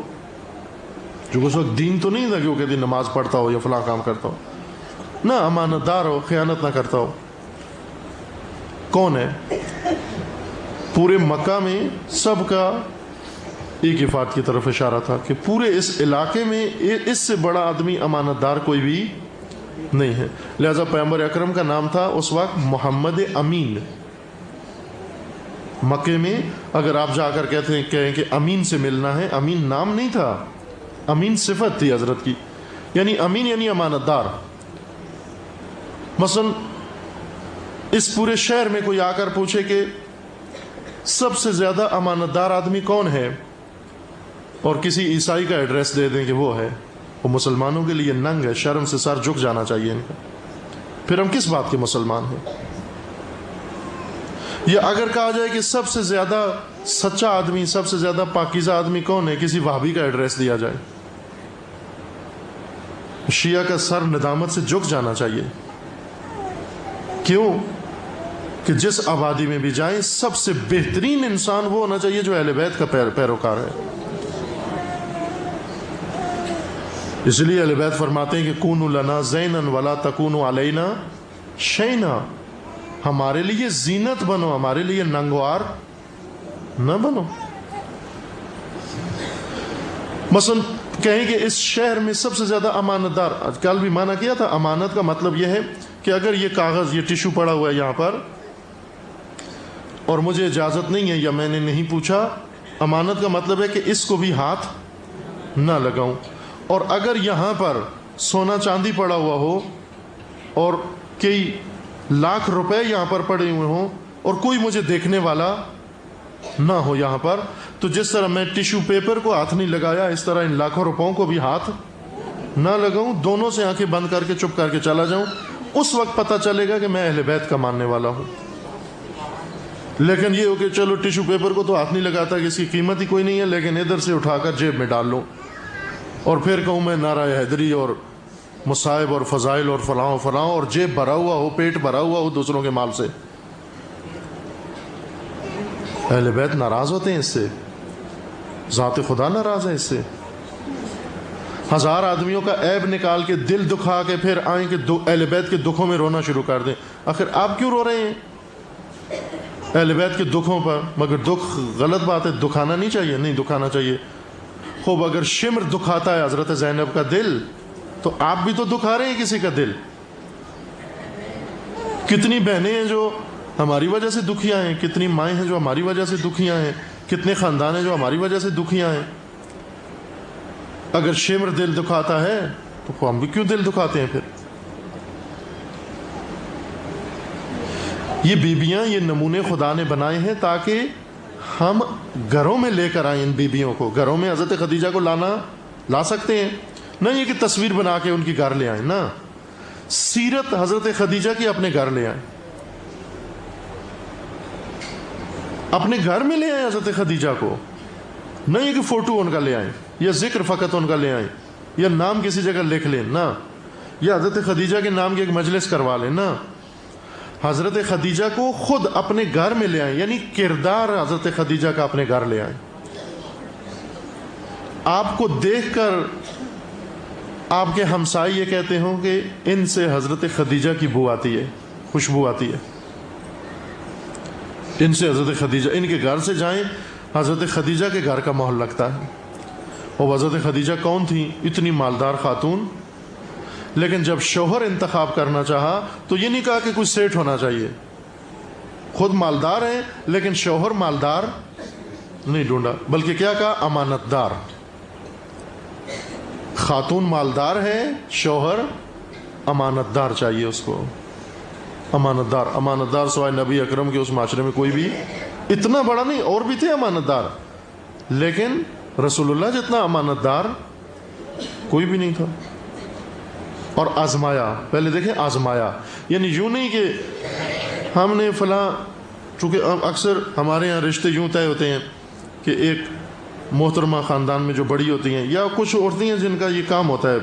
جو اس وقت دین تو نہیں تھا کہ وہ کہتی نماز پڑھتا ہو یا فلاں کام کرتا ہو، نہ امانت دار ہو، خیانت نہ کرتا ہو. کون ہے؟ پورے مکہ میں سب کا ایک افاد کی طرف اشارہ تھا کہ پورے اس علاقے میں اس سے بڑا آدمی امانت دار کوئی بھی نہیں ہے. لہذا پیغمبر اکرم کا نام تھا اس وقت محمد امین. مکے میں اگر آپ جا کر کہیں کہ امین سے ملنا ہے، امین نام نہیں تھا، امین صفت تھی حضرت کی، یعنی امین یعنی امانت دار. مثلا اس پورے شہر میں کوئی آ کر پوچھے کہ سب سے زیادہ امانت دار آدمی کون ہے، اور کسی عیسائی کا ایڈریس دے دیں کہ وہ ہے، وہ مسلمانوں کے لیے ننگ ہے، شرم سے سر جھک جانا چاہیے ان کا. پھر ہم کس بات کے مسلمان ہیں؟ یا اگر کہا جائے کہ سب سے زیادہ سچا آدمی، سب سے زیادہ پاکیزہ آدمی کون ہے، کسی وہابی کا ایڈریس دیا جائے، شیعہ کا سر ندامت سے جھک جانا چاہیے. کیوں؟ کہ جس آبادی میں بھی جائیں سب سے بہترین انسان وہ ہونا چاہیے جو اہل بیت کا پیروکار ہے. اس لیے اہل بیت فرماتے ہیں کہ کونوا لنا زینا ولا تکونوا علینا شینا، ہمارے لیے زینت بنو، ہمارے لیے ننگوار نہ بنو. مثلا کہیں کہ اس شہر میں سب سے زیادہ امانت دار، آج کل بھی مانا کیا تھا، امانت کا مطلب یہ ہے کہ اگر یہ کاغذ، یہ ٹیشو پڑا ہوا ہے یہاں پر اور مجھے اجازت نہیں ہے یا میں نے نہیں پوچھا، امانت کا مطلب ہے کہ اس کو بھی ہاتھ نہ لگاؤں. اور اگر یہاں پر سونا چاندی پڑا ہوا ہو اور کئی لاکھ روپے یہاں پر پڑے ہوئے ہوں اور کوئی مجھے دیکھنے والا نہ ہو یہاں پر، تو جس طرح میں ٹیشو پیپر کو ہاتھ نہیں لگایا، اس طرح ان لاکھوں روپوں کو بھی ہاتھ نہ لگاؤں، دونوں سے آنکھیں بند کر کے چپ کر کے چلا جاؤں. اس وقت پتہ چلے گا کہ میں اہل بیت کا ماننے والا ہوں. لیکن یہ ہو کہ چلو ٹیشو پیپر کو تو ہاتھ نہیں لگاتا کہ اس کی قیمت ہی کوئی نہیں ہے، لیکن ادھر سے اٹھا کر جیب میں ڈال لوں اور پھر کہوں میں نعرہ حیدری اور مصائب اور فضائل اور فلاں و فلاں، اور جیب بھرا ہوا ہو، پیٹ بھرا ہوا ہو دوسروں کے مال سے. اہل بیت ناراض ہوتے ہیں اس سے، ذات خدا ناراض ہے اس سے. 1000 آدمیوں کا عیب نکال کے دل دکھا کے پھر آئیں کہ اہل بیت کے دکھوں میں رونا شروع کر دیں. آخر آپ کیوں رو رہے ہیں اہل بیت کے دکھوں پر؟ مگر دکھ غلط بات ہے، دکھانا نہیں چاہیے، نہیں دکھانا چاہیے. خوب اگر شمر دکھاتا ہے حضرت زینب کا دل، تو آپ بھی تو دکھا رہے ہیں کسی کا دل. کتنی بہنیں ہیں جو ہماری وجہ سے دکھیاں ہیں، کتنی مائیں ہیں جو ہماری وجہ سے دکھیاں ہیں، کتنے خاندان ہیں جو ہماری وجہ سے دکھیاں ہیں. اگر شمر دل دکھاتا ہے تو ہم بھی کیوں دل دکھاتے ہیں پھر؟ یہ بیبیاں، یہ نمونے خدا نے بنائے ہیں تاکہ ہم گھروں میں لے کر آئیں ان بیبیوں کو, گھروں میں حضرت خدیجہ کو لا سکتے ہیں, نہ یہ کہ تصویر بنا کے ان کی گھر لے آئیں, نہ, سیرت حضرت خدیجہ کی اپنے گھر لے آئیں, اپنے گھر میں لے آئیں حضرت خدیجہ کو, نہ یہ کہ فوٹو ان کا لے آئیں یا ذکر فقط ان کا لے آئیں یا نام کسی جگہ لکھ لیں, نہ, یا حضرت خدیجہ کے نام کی ایک مجلس کروا لیں, نہ, حضرت خدیجہ کو خود اپنے گھر میں لے آئیں, یعنی کردار حضرت خدیجہ کا اپنے گھر لے آئیں. آپ کو دیکھ کر آپ کے ہمسائے یہ کہتے ہوں کہ ان سے حضرت خدیجہ کی بو آتی ہے, خوشبو آتی ہے, ان سے حضرت خدیجہ, ان کے گھر سے جائیں حضرت خدیجہ کے گھر کا ماحول لگتا ہے. اور حضرت خدیجہ کون تھیں؟ اتنی مالدار خاتون, لیکن جب شوہر انتخاب کرنا چاہا تو یہ نہیں کہا کہ کوئی سیٹ ہونا چاہیے, خود مالدار ہیں لیکن شوہر مالدار نہیں ڈھونڈا, بلکہ کیا کہا؟ امانت دار. خاتون مالدار ہے, شوہر امانت دار چاہیے اس کو, امانت دار. امانت دار سوائے نبی اکرم کے اس معاشرے میں کوئی بھی اتنا بڑا نہیں, اور بھی تھے امانت دار, لیکن رسول اللہ جتنا امانت دار کوئی بھی نہیں تھا. اور آزمایا, پہلے دیکھیں آزمایا, یعنی یوں نہیں کہ ہم نے فلاں, چونکہ اکثر ہمارے یہاں رشتے یوں طے ہوتے ہیں کہ ایک محترمہ خاندان میں جو بڑی ہوتی ہیں, یا کچھ عورتیں ہیں جن کا یہ کام ہوتا ہے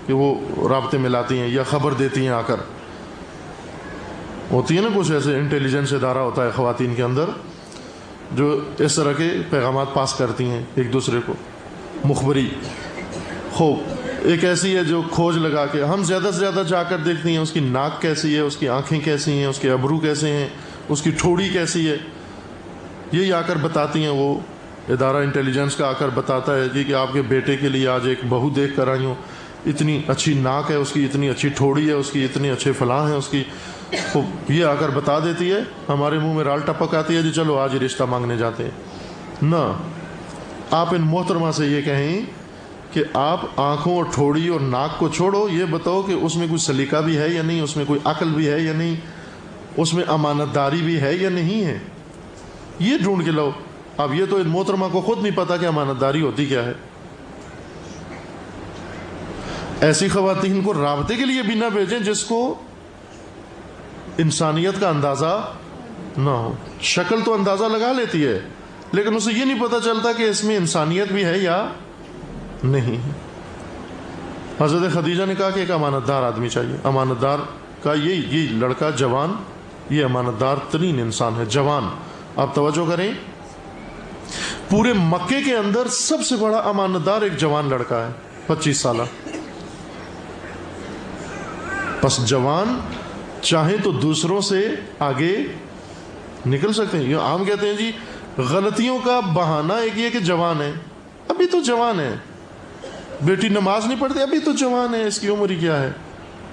کہ وہ رابطے میں لاتی ہیں یا خبر دیتی ہیں, آ کر ہوتی ہے نا کچھ ایسے انٹیلیجنس ادارہ ہوتا ہے خواتین کے اندر جو اس طرح کے پیغامات پاس کرتی ہیں ایک دوسرے کو, مخبری. خوب ایک ایسی ہے جو کھوج لگا کے ہم زیادہ سے زیادہ جا کر دیکھتی ہیں اس کی ناک کیسی ہے, اس کی آنکھیں کیسی ہیں, اس کے ابرو کیسے ہیں, اس کی ٹھوڑی کیسی ہے, یہی آ کر بتاتی ہیں. وہ ادارہ انٹیلیجنس کا آ کر بتاتا ہے جی کہ آپ کے بیٹے کے لیے آج ایک بہو دیکھ کر آئی ہوں, اتنی اچھی ناک ہے اس کی, اتنی اچھی ٹھوڑی ہے اس کی, اتنے اچھے فلاں ہیں اس کی. یہ آ کر بتا دیتی ہے, ہمارے منہ میں رال ٹپک آتی ہے جی چلو آج رشتہ مانگنے جاتے ہیں. نہ, آپ ان محترمہ سے یہ کہیں کہ آپ آنکھوں اور ٹھوڑی اور ناک کو چھوڑو, یہ بتاؤ کہ اس میں کوئی سلیقہ بھی ہے یا نہیں, اس میں کوئی عقل بھی ہے یا نہیں, اس میں امانت داری بھی ہے یا نہیں ہے, یہ ڈھونڈ کے لاؤ. اب یہ تو ان محترمہ کو خود نہیں پتا کہ امانت داری ہوتی کیا ہے. ایسی خواتین کو رابطے کے لیے بھی نہ بھیجیں جس کو انسانیت کا اندازہ نہ ہو. شکل تو اندازہ لگا لیتی ہے لیکن اسے یہ نہیں پتا چلتا کہ اس میں انسانیت بھی ہے یا نہیں. حضرت خدیجہ نے کہا کہ ایک امانت دار آدمی چاہیے. امانت دار کا یہ لڑکا جوان, یہ امانت دار ترین انسان ہے, جوان. آپ توجہ کریں, پورے مکے کے اندر سب سے بڑا امانت دار ایک جوان لڑکا ہے, 25 سالہ. بس جوان چاہیں تو دوسروں سے آگے نکل سکتے ہیں. عام کہتے ہیں جی غلطیوں کا بہانہ ایک یہ کہ جوان ہے, ابھی تو جوان ہے, بیٹی نماز نہیں پڑھتی, ابھی تو جوان ہے, اس کی عمر ہی کیا ہے,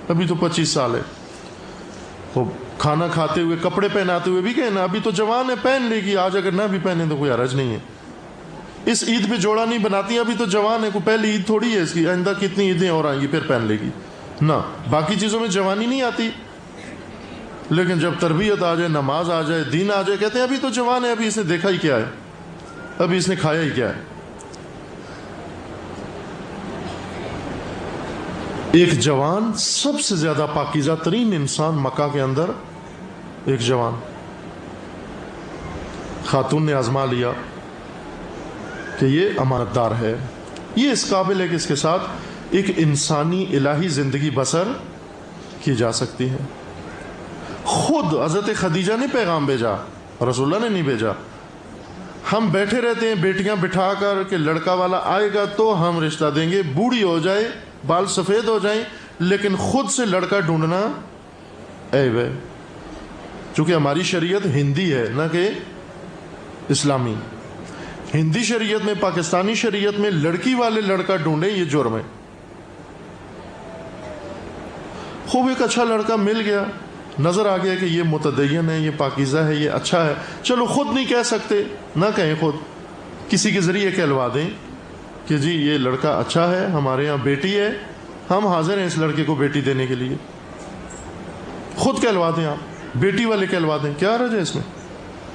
ابھی تو 25 سال ہے. وہ کھانا کھاتے ہوئے, کپڑے پہناتے ہوئے بھی کہنا ابھی تو جوان ہے, پہن لے گی, آج اگر نہ بھی پہنے تو کوئی حرج نہیں ہے. اس عید پہ جوڑا نہیں بناتی, ابھی تو جوان ہے, کوئی پہلی عید تھوڑی ہے اس کی, آئندہ کتنی عیدیں اور آئیں گی پھر پہن لے گی. نہ, باقی چیزوں میں جوانی نہیں آتی, لیکن جب تربیت آ جائے, نماز آ جائے, دین آ جائے, کہتے ہیں ابھی تو جوان ہے, ابھی اس نے دیکھا ہی کیا ہے, ابھی اس نے کھایا ہی کیا ہے. ایک جوان, سب سے زیادہ پاکیزہ ترین انسان مکہ کے اندر ایک جوان. خاتون نے آزما لیا کہ یہ امانت دار ہے, یہ اس قابل ہے کہ اس کے ساتھ ایک انسانی الہی زندگی بسر کی جا سکتی ہے. خود حضرت خدیجہ نے پیغام بھیجا, رسول اللہ نے نہیں بھیجا. ہم بیٹھے رہتے ہیں بیٹیاں بٹھا کر کہ لڑکا والا آئے گا تو ہم رشتہ دیں گے, بوڑھی ہو جائے, بال سفید ہو جائیں, لیکن خود سے لڑکا ڈھونڈنا عیب ہے. چونکہ ہماری شریعت ہندی ہے نہ کہ اسلامی. ہندی شریعت میں, پاکستانی شریعت میں لڑکی والے لڑکا ڈھونڈے یہ جرم ہے. خوب ایک اچھا لڑکا مل گیا, نظر آ گیا کہ یہ متدین ہے, یہ پاکیزہ ہے, یہ اچھا ہے, چلو خود نہیں کہہ سکتے, نہ کہیں, خود کسی کے ذریعے کہلوا دیں کہ جی یہ لڑکا اچھا ہے, ہمارے یہاں بیٹی ہے, ہم حاضر ہیں اس لڑکے کو بیٹی دینے کے لیے. خود کہلوا دیں, آپ بیٹی والے کہلوا دیں, کیا حرج ہے اس میں.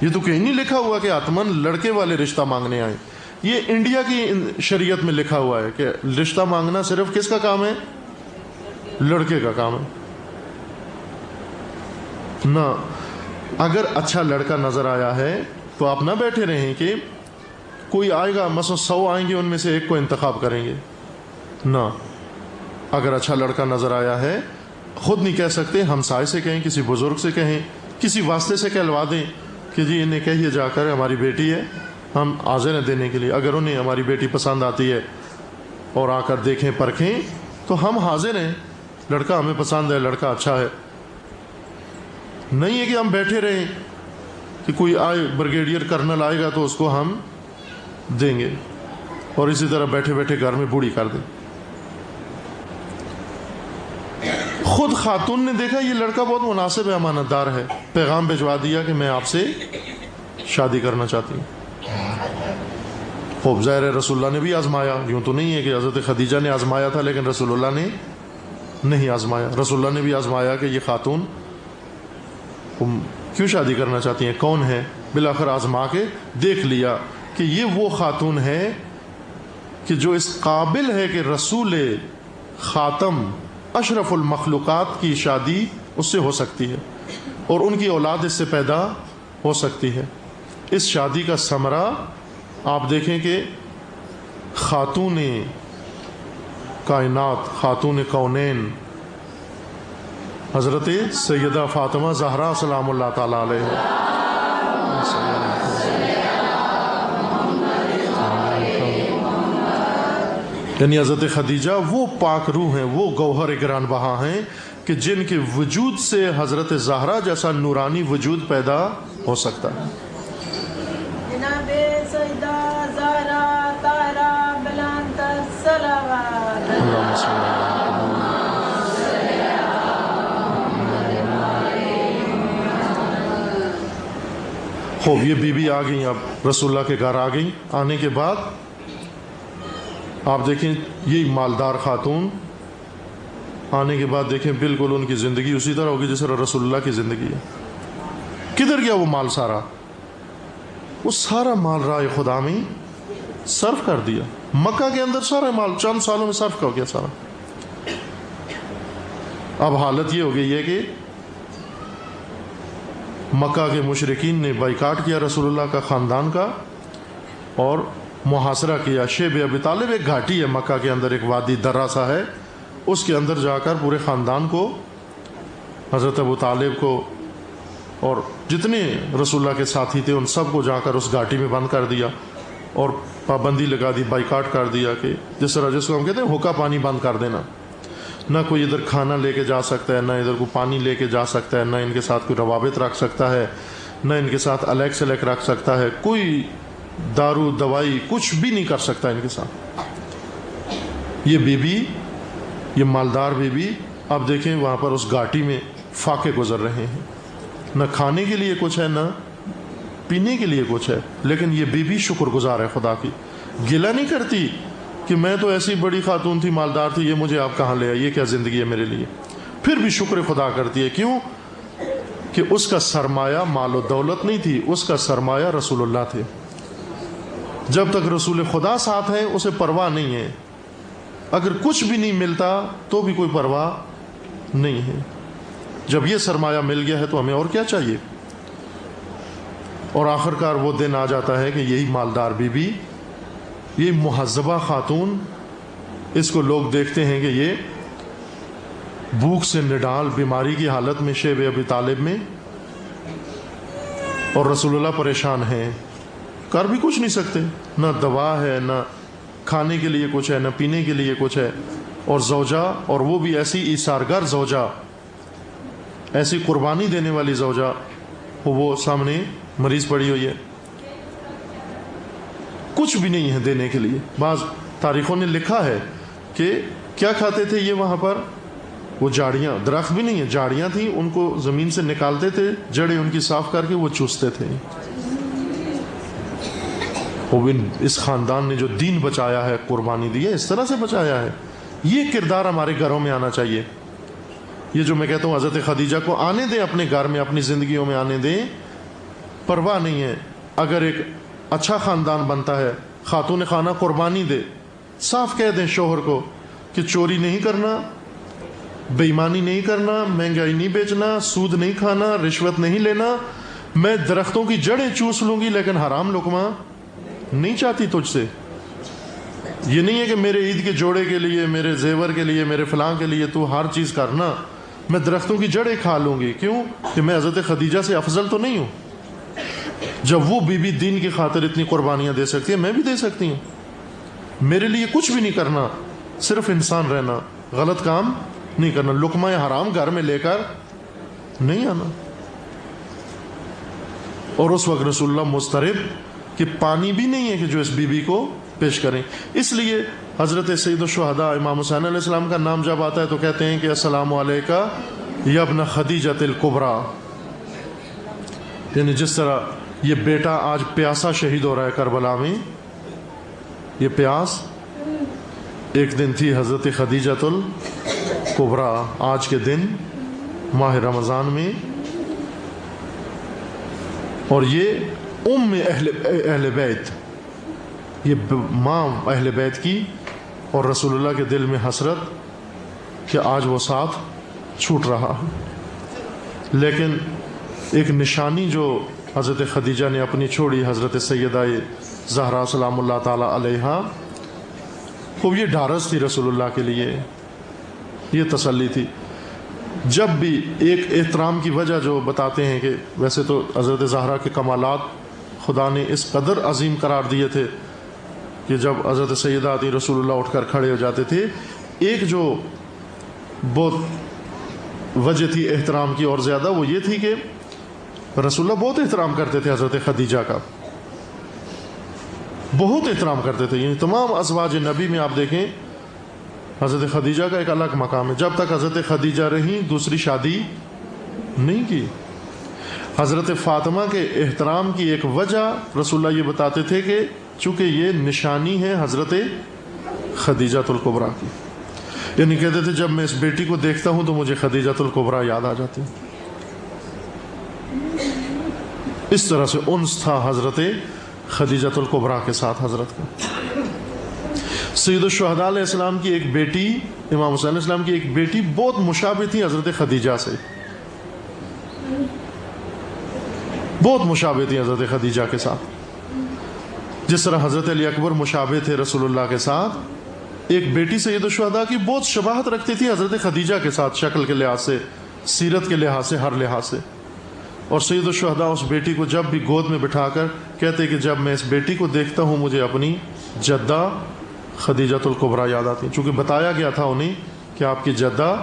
یہ تو کہیں نہیں لکھا ہوا کہ آتمن لڑکے والے رشتہ مانگنے آئے. یہ انڈیا کی شریعت میں لکھا ہوا ہے کہ رشتہ مانگنا صرف کس کا کام ہے؟ لڑکے کا کام ہے. نہ اگر اچھا لڑکا نظر آیا ہے تو آپ نہ بیٹھے رہیں کہ کوئی آئے گا مثلا 100 آئیں گے ان میں سے ایک کو انتخاب کریں گے. نہ، اگر اچھا لڑکا نظر آیا ہے خود نہیں کہہ سکتے، ہمسائے سے کہیں، کسی بزرگ سے کہیں، کسی واسطے سے کہلوا دیں کہ جی انہیں کہیے جا کر ہماری بیٹی ہے، ہم حاضر ہیں دینے کے لیے. اگر انہیں ہماری بیٹی پسند آتی ہے اور آ کر دیکھیں پرکھیں تو ہم حاضر ہیں، لڑکا ہمیں پسند ہے، لڑکا اچھا ہے. نہیں ہے کہ ہم بیٹھے رہیں کہ کوئی آئے بریگیڈیئر کرنل آئے گا تو اس کو ہم دیں گے اور اسی طرح بیٹھے بیٹھے گھر میں بوڑھی کر دیں. خود خاتون نے دیکھا یہ لڑکا بہت مناسب ہے، امانت دار ہے، پیغام بھجوا دیا کہ میں آپ سے شادی کرنا چاہتی ہوں. خوب ظاہر ہے رسول اللہ نے بھی آزمایا، یوں تو نہیں ہے کہ حضرت خدیجہ نے آزمایا تھا لیکن رسول اللہ نے نہیں آزمایا. رسول اللہ نے بھی آزمایا کہ یہ خاتون کیوں شادی کرنا چاہتی ہیں، کون ہے. بالآخر آزما کے دیکھ لیا کہ یہ وہ خاتون ہے کہ جو اس قابل ہے کہ رسول خاتم اشرف المخلوقات کی شادی اس سے ہو سکتی ہے اور ان کی اولاد اس سے پیدا ہو سکتی ہے. اس شادی کا ثمرہ آپ دیکھیں کہ خاتون کائنات، خاتون کونین حضرت سیدہ فاطمہ زہرا سلام اللہ تعالی علیہ، یعنی حضرت خدیجہ وہ پاک روح ہیں، وہ گوہر گران بہا ہیں کہ جن کے وجود سے حضرت زہرا جیسا نورانی وجود پیدا ہو سکتا ہے. جناب سیدہ زہرا طاہرہ بلند الصلوات. اللہم صل علی خوب. یہ بی بی آ گئیں، اب رسول اللہ کے گھر آ گئیں. آنے کے بعد آپ دیکھیں یہ مالدار خاتون آنے کے بعد دیکھیں بالکل ان کی زندگی اسی طرح ہوگی جس طرح رسول اللہ کی زندگی ہے. کدھر گیا وہ مال سارا؟ وہ سارا مال راہ خدا میں صرف کر دیا. مکہ کے اندر سارا مال چند سالوں میں صرف ہو گیا سارا. اب حالت یہ ہو گئی ہے کہ مکہ کے مشرکین نے بائیکاٹ کیا رسول اللہ کا خاندان کا اور محاصرہ کیا. شیب ابی طالب ایک گھاٹی ہے مکہ کے اندر، ایک وادی درہ سا ہے، اس کے اندر جا کر پورے خاندان کو، حضرت ابو طالب کو اور جتنے رسول اللہ کے ساتھی تھے ان سب کو جا کر اس گھاٹی میں بند کر دیا اور پابندی لگا دی، بائیکاٹ کر دیا کہ جس طرح جس کو ہم کہتے ہیں حکا پانی بند کر دینا. نہ کوئی ادھر کھانا لے کے جا سکتا ہے، نہ ادھر کو پانی لے کے جا سکتا ہے، نہ ان کے ساتھ کوئی روابط رکھ سکتا ہے، نہ ان کے ساتھ الیک سلیک رکھ سکتا ہے، کوئی دارو دوائی کچھ بھی نہیں کر سکتا ان کے ساتھ. یہ بی بی، یہ مالدار بی بی، اب دیکھیں وہاں پر اس گھاٹی میں فاقے گزر رہے ہیں، نہ کھانے کے لیے کچھ ہے نہ پینے کے لیے کچھ ہے، لیکن یہ بی بی شکر گزار ہے خدا کی. گلہ نہیں کرتی کہ میں تو ایسی بڑی خاتون تھی، مالدار تھی، یہ مجھے آپ کہاں لے آئے، یہ کیا زندگی ہے میرے لیے. پھر بھی شکر خدا کرتی ہے. کیوں؟ کہ اس کا سرمایہ مال و دولت نہیں تھی، اس کا سرمایہ رسول اللہ تھے. جب تک رسول خدا ساتھ ہے اسے پرواہ نہیں ہے، اگر کچھ بھی نہیں ملتا تو بھی کوئی پرواہ نہیں ہے. جب یہ سرمایہ مل گیا ہے تو ہمیں اور کیا چاہیے. اور آخر کار وہ دن آ جاتا ہے کہ یہی مالدار بی بی، یہ مہذبہ خاتون، اس کو لوگ دیکھتے ہیں کہ یہ بھوک سے نڈال بیماری کی حالت میں شیب ابی طالب میں، اور رسول اللہ پریشان ہیں، کر بھی کچھ نہیں سکتے، نہ دوا ہے، نہ کھانے کے لیے کچھ ہے، نہ پینے کے لیے کچھ ہے. اور زوجہ، اور وہ بھی ایسی ایثارگر زوجہ، ایسی قربانی دینے والی زوجہ، وہ سامنے مریض پڑی ہوئی ہے، کچھ بھی نہیں ہے دینے کے لیے. بعض تاریخوں نے لکھا ہے کہ کیا کھاتے تھے یہ وہاں پر، وہ جاڑیاں، درخت بھی نہیں ہے، جاڑیاں تھیں، ان کو زمین سے نکالتے تھے، جڑیں ان کی صاف کر کے وہ چوستے تھے. اس خاندان نے جو دین بچایا ہے، قربانی دی ہے، اس طرح سے بچایا ہے. یہ کردار ہمارے گھروں میں آنا چاہیے. یہ جو میں کہتا ہوں حضرت خدیجہ کو آنے دیں اپنے گھر میں، اپنی زندگیوں میں آنے دیں، پرواہ نہیں ہے. اگر ایک اچھا خاندان بنتا ہے خاتون خانہ قربانی دے, صاف کہہ دیں شوہر کو کہ چوری نہیں کرنا, بے ایمانی نہیں کرنا, مہنگائی نہیں بیچنا, سود نہیں کھانا, رشوت نہیں لینا, میں درختوں کی جڑیں چوس لوں گی لیکن حرام لقمہ نہیں چاہتی تجھ سے. یہ نہیں ہے کہ میرے عید کے جوڑے کے لیے, میرے زیور کے لیے, میرے فلاں کے لیے تو ہر چیز کرنا, میں درختوں کی جڑیں کھا لوں گی. کیوں کہ میں حضرت خدیجہ سے افضل تو نہیں ہوں. جب وہ بی بی دین کی خاطر اتنی قربانیاں دے سکتی ہے, میں بھی دے سکتی ہوں. میرے لیے کچھ بھی نہیں کرنا, صرف انسان رہنا, غلط کام نہیں کرنا, لقمہ حرام گھر میں لے کر نہیں آنا. اور اس وقت رسول اللہ مضطرب کہ پانی بھی نہیں ہے کہ جو اس بی بی کو پیش کریں. اس لیے حضرت سید الشہداء امام حسین علیہ السلام کا نام جب آتا ہے تو کہتے ہیں کہ السلام علیکہ یا ابن خدیجۃ الکبریٰ. یعنی جس طرح یہ بیٹا آج پیاسا شہید ہو رہا ہے کربلا میں, یہ پیاس ایک دن تھی حضرت خدیجۃ الکبریٰ, آج کے دن ماہ رمضان میں. اور یہ ام اہل بیت, یہ ماں اہل بیت کی, اور رسول اللہ کے دل میں حسرت کہ آج وہ ساتھ چھوٹ رہا. لیکن ایک نشانی جو حضرت خدیجہ نے اپنی چھوڑی حضرت سیدہ زہرا سلام اللہ تعالی علیہا, وہ یہ ڈھارس تھی رسول اللہ کے لیے, یہ تسلی تھی. جب بھی ایک احترام کی وجہ جو بتاتے ہیں کہ ویسے تو حضرت زہرا کے کمالات خدا نے اس قدر عظیم قرار دیے تھے کہ جب حضرت سیدہ آتی رسول اللہ اٹھ کر کھڑے ہو جاتے تھے. ایک جو بہت وجہ تھی احترام کی اور زیادہ, وہ یہ تھی کہ رسول اللہ بہت احترام کرتے تھے حضرت خدیجہ کا, بہت احترام کرتے تھے. یعنی تمام ازواج نبی میں آپ دیکھیں حضرت خدیجہ کا ایک الگ مقام ہے. جب تک حضرت خدیجہ رہیں دوسری شادی نہیں کی. حضرت فاطمہ کے احترام کی ایک وجہ رسول اللہ یہ بتاتے تھے کہ چونکہ یہ نشانی ہے حضرت خدیجۃ الکبریٰ کی, یعنی کہتے تھے جب میں اس بیٹی کو دیکھتا ہوں تو مجھے خدیجۃ الکبریٰ یاد آ جاتی. اس طرح سے انس تھا حضرت خدیجۃ الکبریٰ کے ساتھ حضرت کا. سید الشہداء علیہ السلام کی ایک بیٹی, امام حسین علیہ السلام کی ایک بیٹی بہت مشابہ تھی حضرت خدیجہ سے, بہت مشابہ تھی حضرت خدیجہ کے ساتھ. جس طرح حضرت علی اکبر مشابہ تھے رسول اللہ کے ساتھ, ایک بیٹی سید الشہداء کی بہت شباہت رکھتی تھی حضرت خدیجہ کے ساتھ, شکل کے لحاظ سے, سیرت کے لحاظ سے, ہر لحاظ سے. اور سید الشہداء اس بیٹی کو جب بھی گود میں بٹھا کر کہتے کہ جب میں اس بیٹی کو دیکھتا ہوں مجھے اپنی جدہ خدیجۃ الکبریٰ یاد آتی. چونکہ بتایا گیا تھا انہیں کہ آپ کی جدہ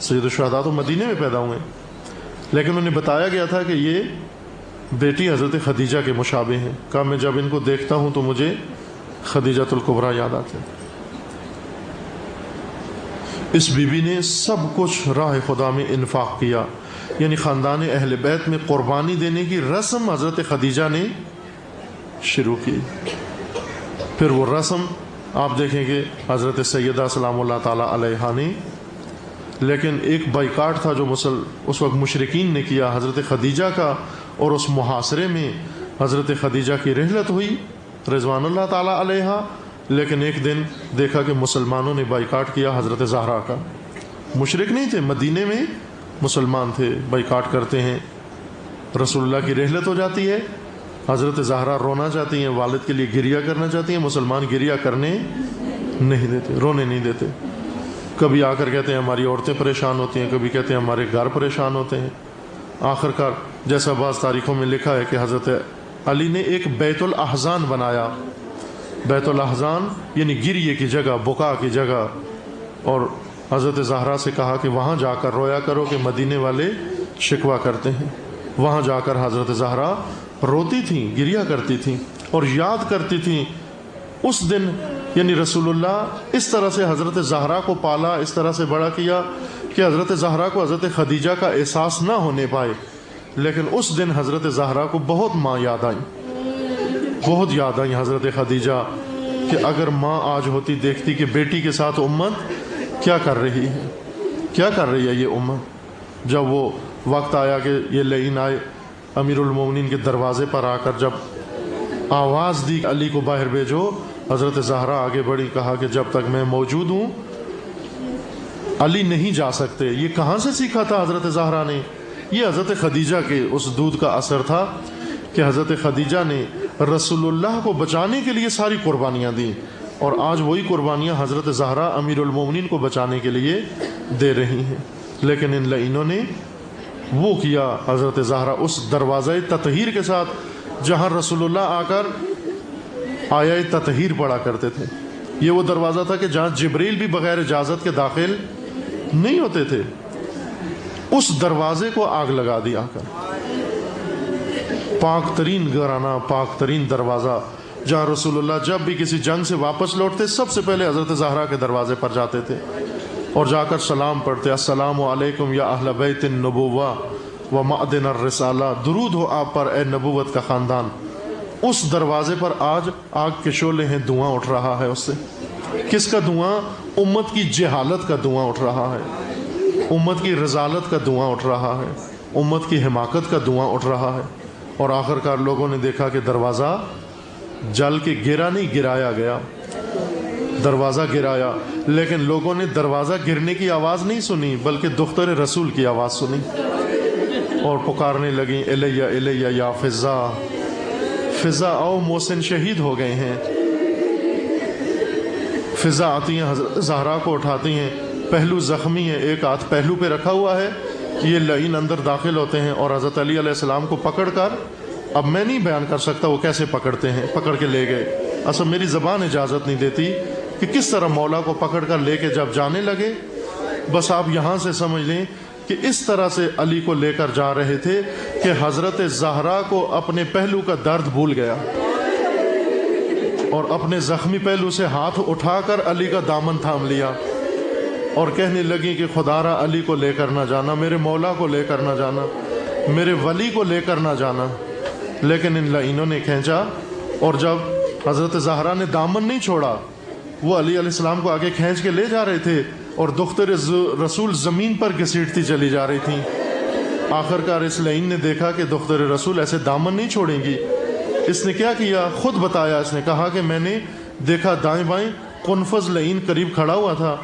سید الشہداء تو مدینے میں پیدا ہوئے, لیکن انہیں بتایا گیا تھا کہ یہ بیٹی حضرت خدیجہ کے مشابہ ہیں. کہا میں جب ان کو دیکھتا ہوں تو مجھے خدیجۃ الکبریٰ یاد آتی. اس بی بی نے سب کچھ راہ خدا میں انفاق کیا, یعنی خاندان اہل بیت میں قربانی دینے کی رسم حضرت خدیجہ نے شروع کی. پھر وہ رسم آپ دیکھیں گے حضرت سیدہ سلام اللہ تعالی علیہا نے, لیکن ایک بائیکاٹ تھا جو اس وقت مشرکین نے کیا حضرت خدیجہ کا, اور اس محاصرے میں حضرت خدیجہ کی رحلت ہوئی رضوان اللہ تعالی علیہا. لیکن ایک دن دیکھا کہ مسلمانوں نے بائیکاٹ کیا حضرت زہرا کا. مشرک نہیں تھے, مدینے میں مسلمان تھے, بائیکاٹ کرتے ہیں. رسول اللہ کی رحلت ہو جاتی ہے, حضرت زہرا رونا چاہتی ہیں, والد کے لیے گریہ کرنا چاہتی ہیں, مسلمان گریہ کرنے نہیں دیتے, رونے نہیں دیتے. کبھی آ کر کہتے ہیں ہماری عورتیں پریشان ہوتی ہیں, کبھی کہتے ہیں ہمارے گھر پریشان ہوتے ہیں. آخر کار جیسا بعض تاریخوں میں لکھا ہے کہ حضرت علی نے ایک بیت الاحزان بنایا. بیت الاحزان یعنی گریے کی جگہ, بکا کی جگہ, اور حضرت زہرا سے کہا کہ وہاں جا کر رویا کرو کہ مدینے والے شکوہ کرتے ہیں. وہاں جا کر حضرت زہرا روتی تھیں, گریہ کرتی تھیں اور یاد کرتی تھیں اس دن. یعنی رسول اللہ اس طرح سے حضرت زہرا کو پالا, اس طرح سے بڑا کیا کہ حضرت زہرا کو حضرت خدیجہ کا احساس نہ ہونے پائے. لیکن اس دن حضرت زہرا کو بہت ماں یاد آئی, بہت یاد آئی حضرت خدیجہ کہ اگر ماں آج ہوتی دیکھتی کہ بیٹی کے ساتھ امت کیا کر رہی ہے, کیا کر رہی ہے یہ امت. جب وہ وقت آیا کہ یہ لعین آئے امیر المومنین کے دروازے پر آ کر جب آواز دی علی کو باہر بھیجو، حضرت زہرا آگے بڑھی، کہا کہ جب تک میں موجود ہوں علی نہیں جا سکتے۔ یہ کہاں سے سیکھا تھا حضرت زہرا نے؟ یہ حضرت خدیجہ کے اس دودھ کا اثر تھا کہ حضرت خدیجہ نے رسول اللہ کو بچانے کے لیے ساری قربانیاں دیں، اور آج وہی قربانیاں حضرت زہرا امیر المومنین کو بچانے کے لیے دے رہی ہیں۔ لیکن ان لعینوں نے وہ کیا حضرت زہرا اس دروازہ تطہیر کے ساتھ جہاں رسول اللہ آ کر آیہ تطہیر پڑھا کرتے تھے۔ یہ وہ دروازہ تھا کہ جہاں جبریل بھی بغیر اجازت کے داخل نہیں ہوتے تھے۔ اس دروازے کو آگ لگا دی آ کر۔ پاک ترین گھرانہ، پاک ترین دروازہ، جہاں رسول اللہ جب بھی کسی جنگ سے واپس لوٹتے سب سے پہلے حضرت زہرا کے دروازے پر جاتے تھے اور جا کر سلام پڑھتے، السلام علیکم یا اہل بیت النبوہ و معدن الرسالہ، درود ہو آپ پر اے نبوت کا خاندان۔ اس دروازے پر آج آگ کے شعلے ہیں، دھواں اٹھ رہا ہے اس سے۔ کس کا دھواں؟ امت کی جہالت کا دھواں اٹھ رہا ہے، امت کی رذالت کا دھواں اٹھ رہا ہے، امت کی حماقت کا دھواں اٹھ رہا ہے۔ اور آخر کار لوگوں نے دیکھا کہ دروازہ جل کے گرا نہیں، گرایا گیا، دروازہ گرایا، لیکن لوگوں نے دروازہ گرنے کی آواز نہیں سنی بلکہ دختر رسول کی آواز سنی اور پکارنے لگیں، الیہ الیہ یا فضا، فضا آؤ، محسن شہید ہو گئے ہیں۔ فضا آتی ہیں، حضرت زہرا کو اٹھاتی ہیں، پہلو زخمی ہے، ایک ہاتھ پہلو پہ رکھا ہوا ہے، یہ لعین اندر داخل ہوتے ہیں اور حضرت علی علیہ السلام کو پکڑ کر، اب میں نہیں بیان کر سکتا وہ کیسے پکڑتے ہیں، پکڑ کے لے گئے۔ اصل میری زبان اجازت نہیں دیتی کہ کس طرح مولا کو پکڑ کر لے کے جب جانے لگے، بس آپ یہاں سے سمجھ لیں کہ اس طرح سے علی کو لے کر جا رہے تھے کہ حضرت زہرا کو اپنے پہلو کا درد بھول گیا اور اپنے زخمی پہلو سے ہاتھ اٹھا کر علی کا دامن تھام لیا اور کہنے لگی کہ خدا را علی کو لے کر نہ جانا، میرے مولا کو لے کر نہ جانا، میرے ولی کو لے کر نہ جانا۔ لیکن ان لعینوں نے کھینچا، اور جب حضرت زہرا نے دامن نہیں چھوڑا، وہ علی علیہ السلام کو آگے کھینچ کے لے جا رہے تھے اور دختر رسول زمین پر گھسیٹتی چلی جا رہی تھیں۔ آخر کار اس لعین نے دیکھا کہ دختر رسول ایسے دامن نہیں چھوڑیں گی۔ اس نے کیا کیا؟ خود بتایا، اس نے کہا کہ میں نے دیکھا دائیں بائیں قنفذ لعین قریب کھڑا ہوا تھا،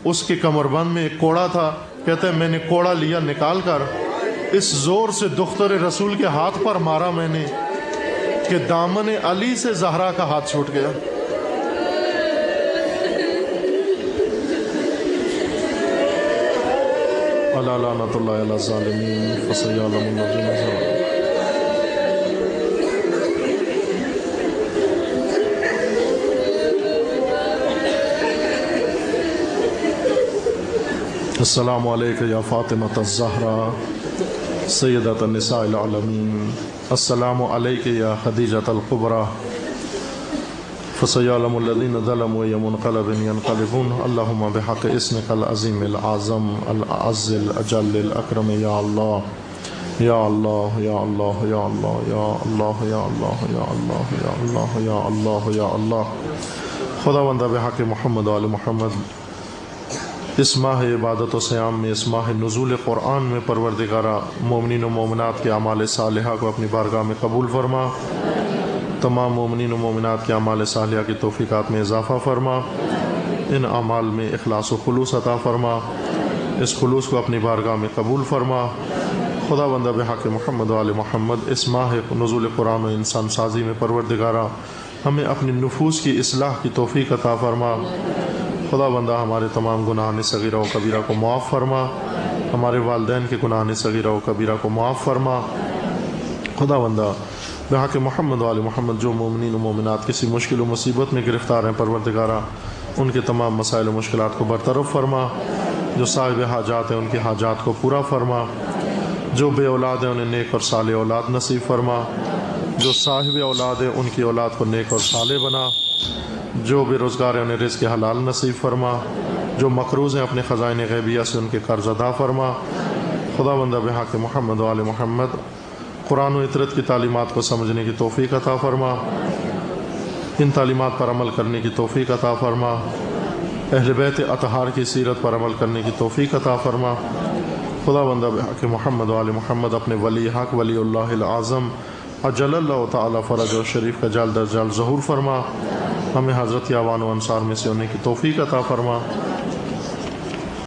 اس کے کمربند میں ایک کوڑا تھا، کہتا ہے میں نے کوڑا لیا نکال کر، اس زور سے دختر رسول کے ہاتھ پر مارا میں نے کہ دامن علی سے زہرا کا ہاتھ چھوٹ گیا۔ الا لعنۃ اللہ علی الظالمین فسیعلم الذین ظلموا۔ السلام علیکم یا فاطمۃ الزہرا سیدۃ النساء العالمین، السلام علیکم یا خدیجۃ الکبریٰ فسیعلم الذین ظلموا ای منقلب ینقلبون، اللہم بحق اسمک العظیم العظم العز الاجل الاکرم، یا اللہ یا اللہ یا اللہ یا اللہ یا اللہ یا اللہ یا اللہ یا اللہ یا اللہ یا اللہ۔ خداوندہ بحق محمد و آل محمد، اس ماہ عبادت و سیام میں، اس ماہ نزول قرآن میں پروردگارہ مومنین و مومنات کے اعمال صالحہ کو اپنی بارگاہ میں قبول فرما، تمام مومنین و مومنات کے اعمال صالحہ کی توفیقات میں اضافہ فرما، ان اعمال میں اخلاص و خلوص عطا فرما، اس خلوص کو اپنی بارگاہ میں قبول فرما۔ خدا بندہ بحق محمد و آل محمد، اس ماہ نزول قرآن و انسان سازی میں پروردگارہ ہمیں اپنی نفوس کی اصلاح کی توفیق عطا فرما۔ خدا بندہ ہمارے تمام گناہان صغیرہ و کبیرہ کو معاف فرما، ہمارے والدین کے گناہان صغیرہ و کبیرہ کو معاف فرما۔ خدا بندہ بحق محمد و آل محمد، جو مومنین و مومنات کسی مشکل و مصیبت میں گرفتار ہیں پروردگارہ، ان کے تمام مسائل و مشکلات کو برطرف فرما، جو صاحب حاجات ہیں ان کے حاجات کو پورا فرما، جو بے اولاد ہیں انہیں نیک اور صالح اولاد نصیب فرما، جو صاحب اولاد ہیں ان کی اولاد کو نیک اور صالح بنا، جو بے روزگار ہیں انہیں رزق حلال نصیب فرما، جو مقروض ہیں اپنے خزائن غیبیہ سے ان کے قرض ادا فرما۔ خدا بندہ بحق محمد و آل محمد، قرآن و اطرت کی تعلیمات کو سمجھنے کی توفیق عطا فرما، ان تعلیمات پر عمل کرنے کی توفیق عطا فرما، اہل بیت اطہار کی سیرت پر عمل کرنے کی توفیق عطا فرما۔ خدا بندہ بحق محمد وآل محمد اپنے ولی حق ولی اللہ العظم اجل اللہ تعالی فرج و شریف کا جال در جال ظہور فرما، ہمیں حضرت یاوان و انصار میں سے ہونے کی توفیق عطا فرما،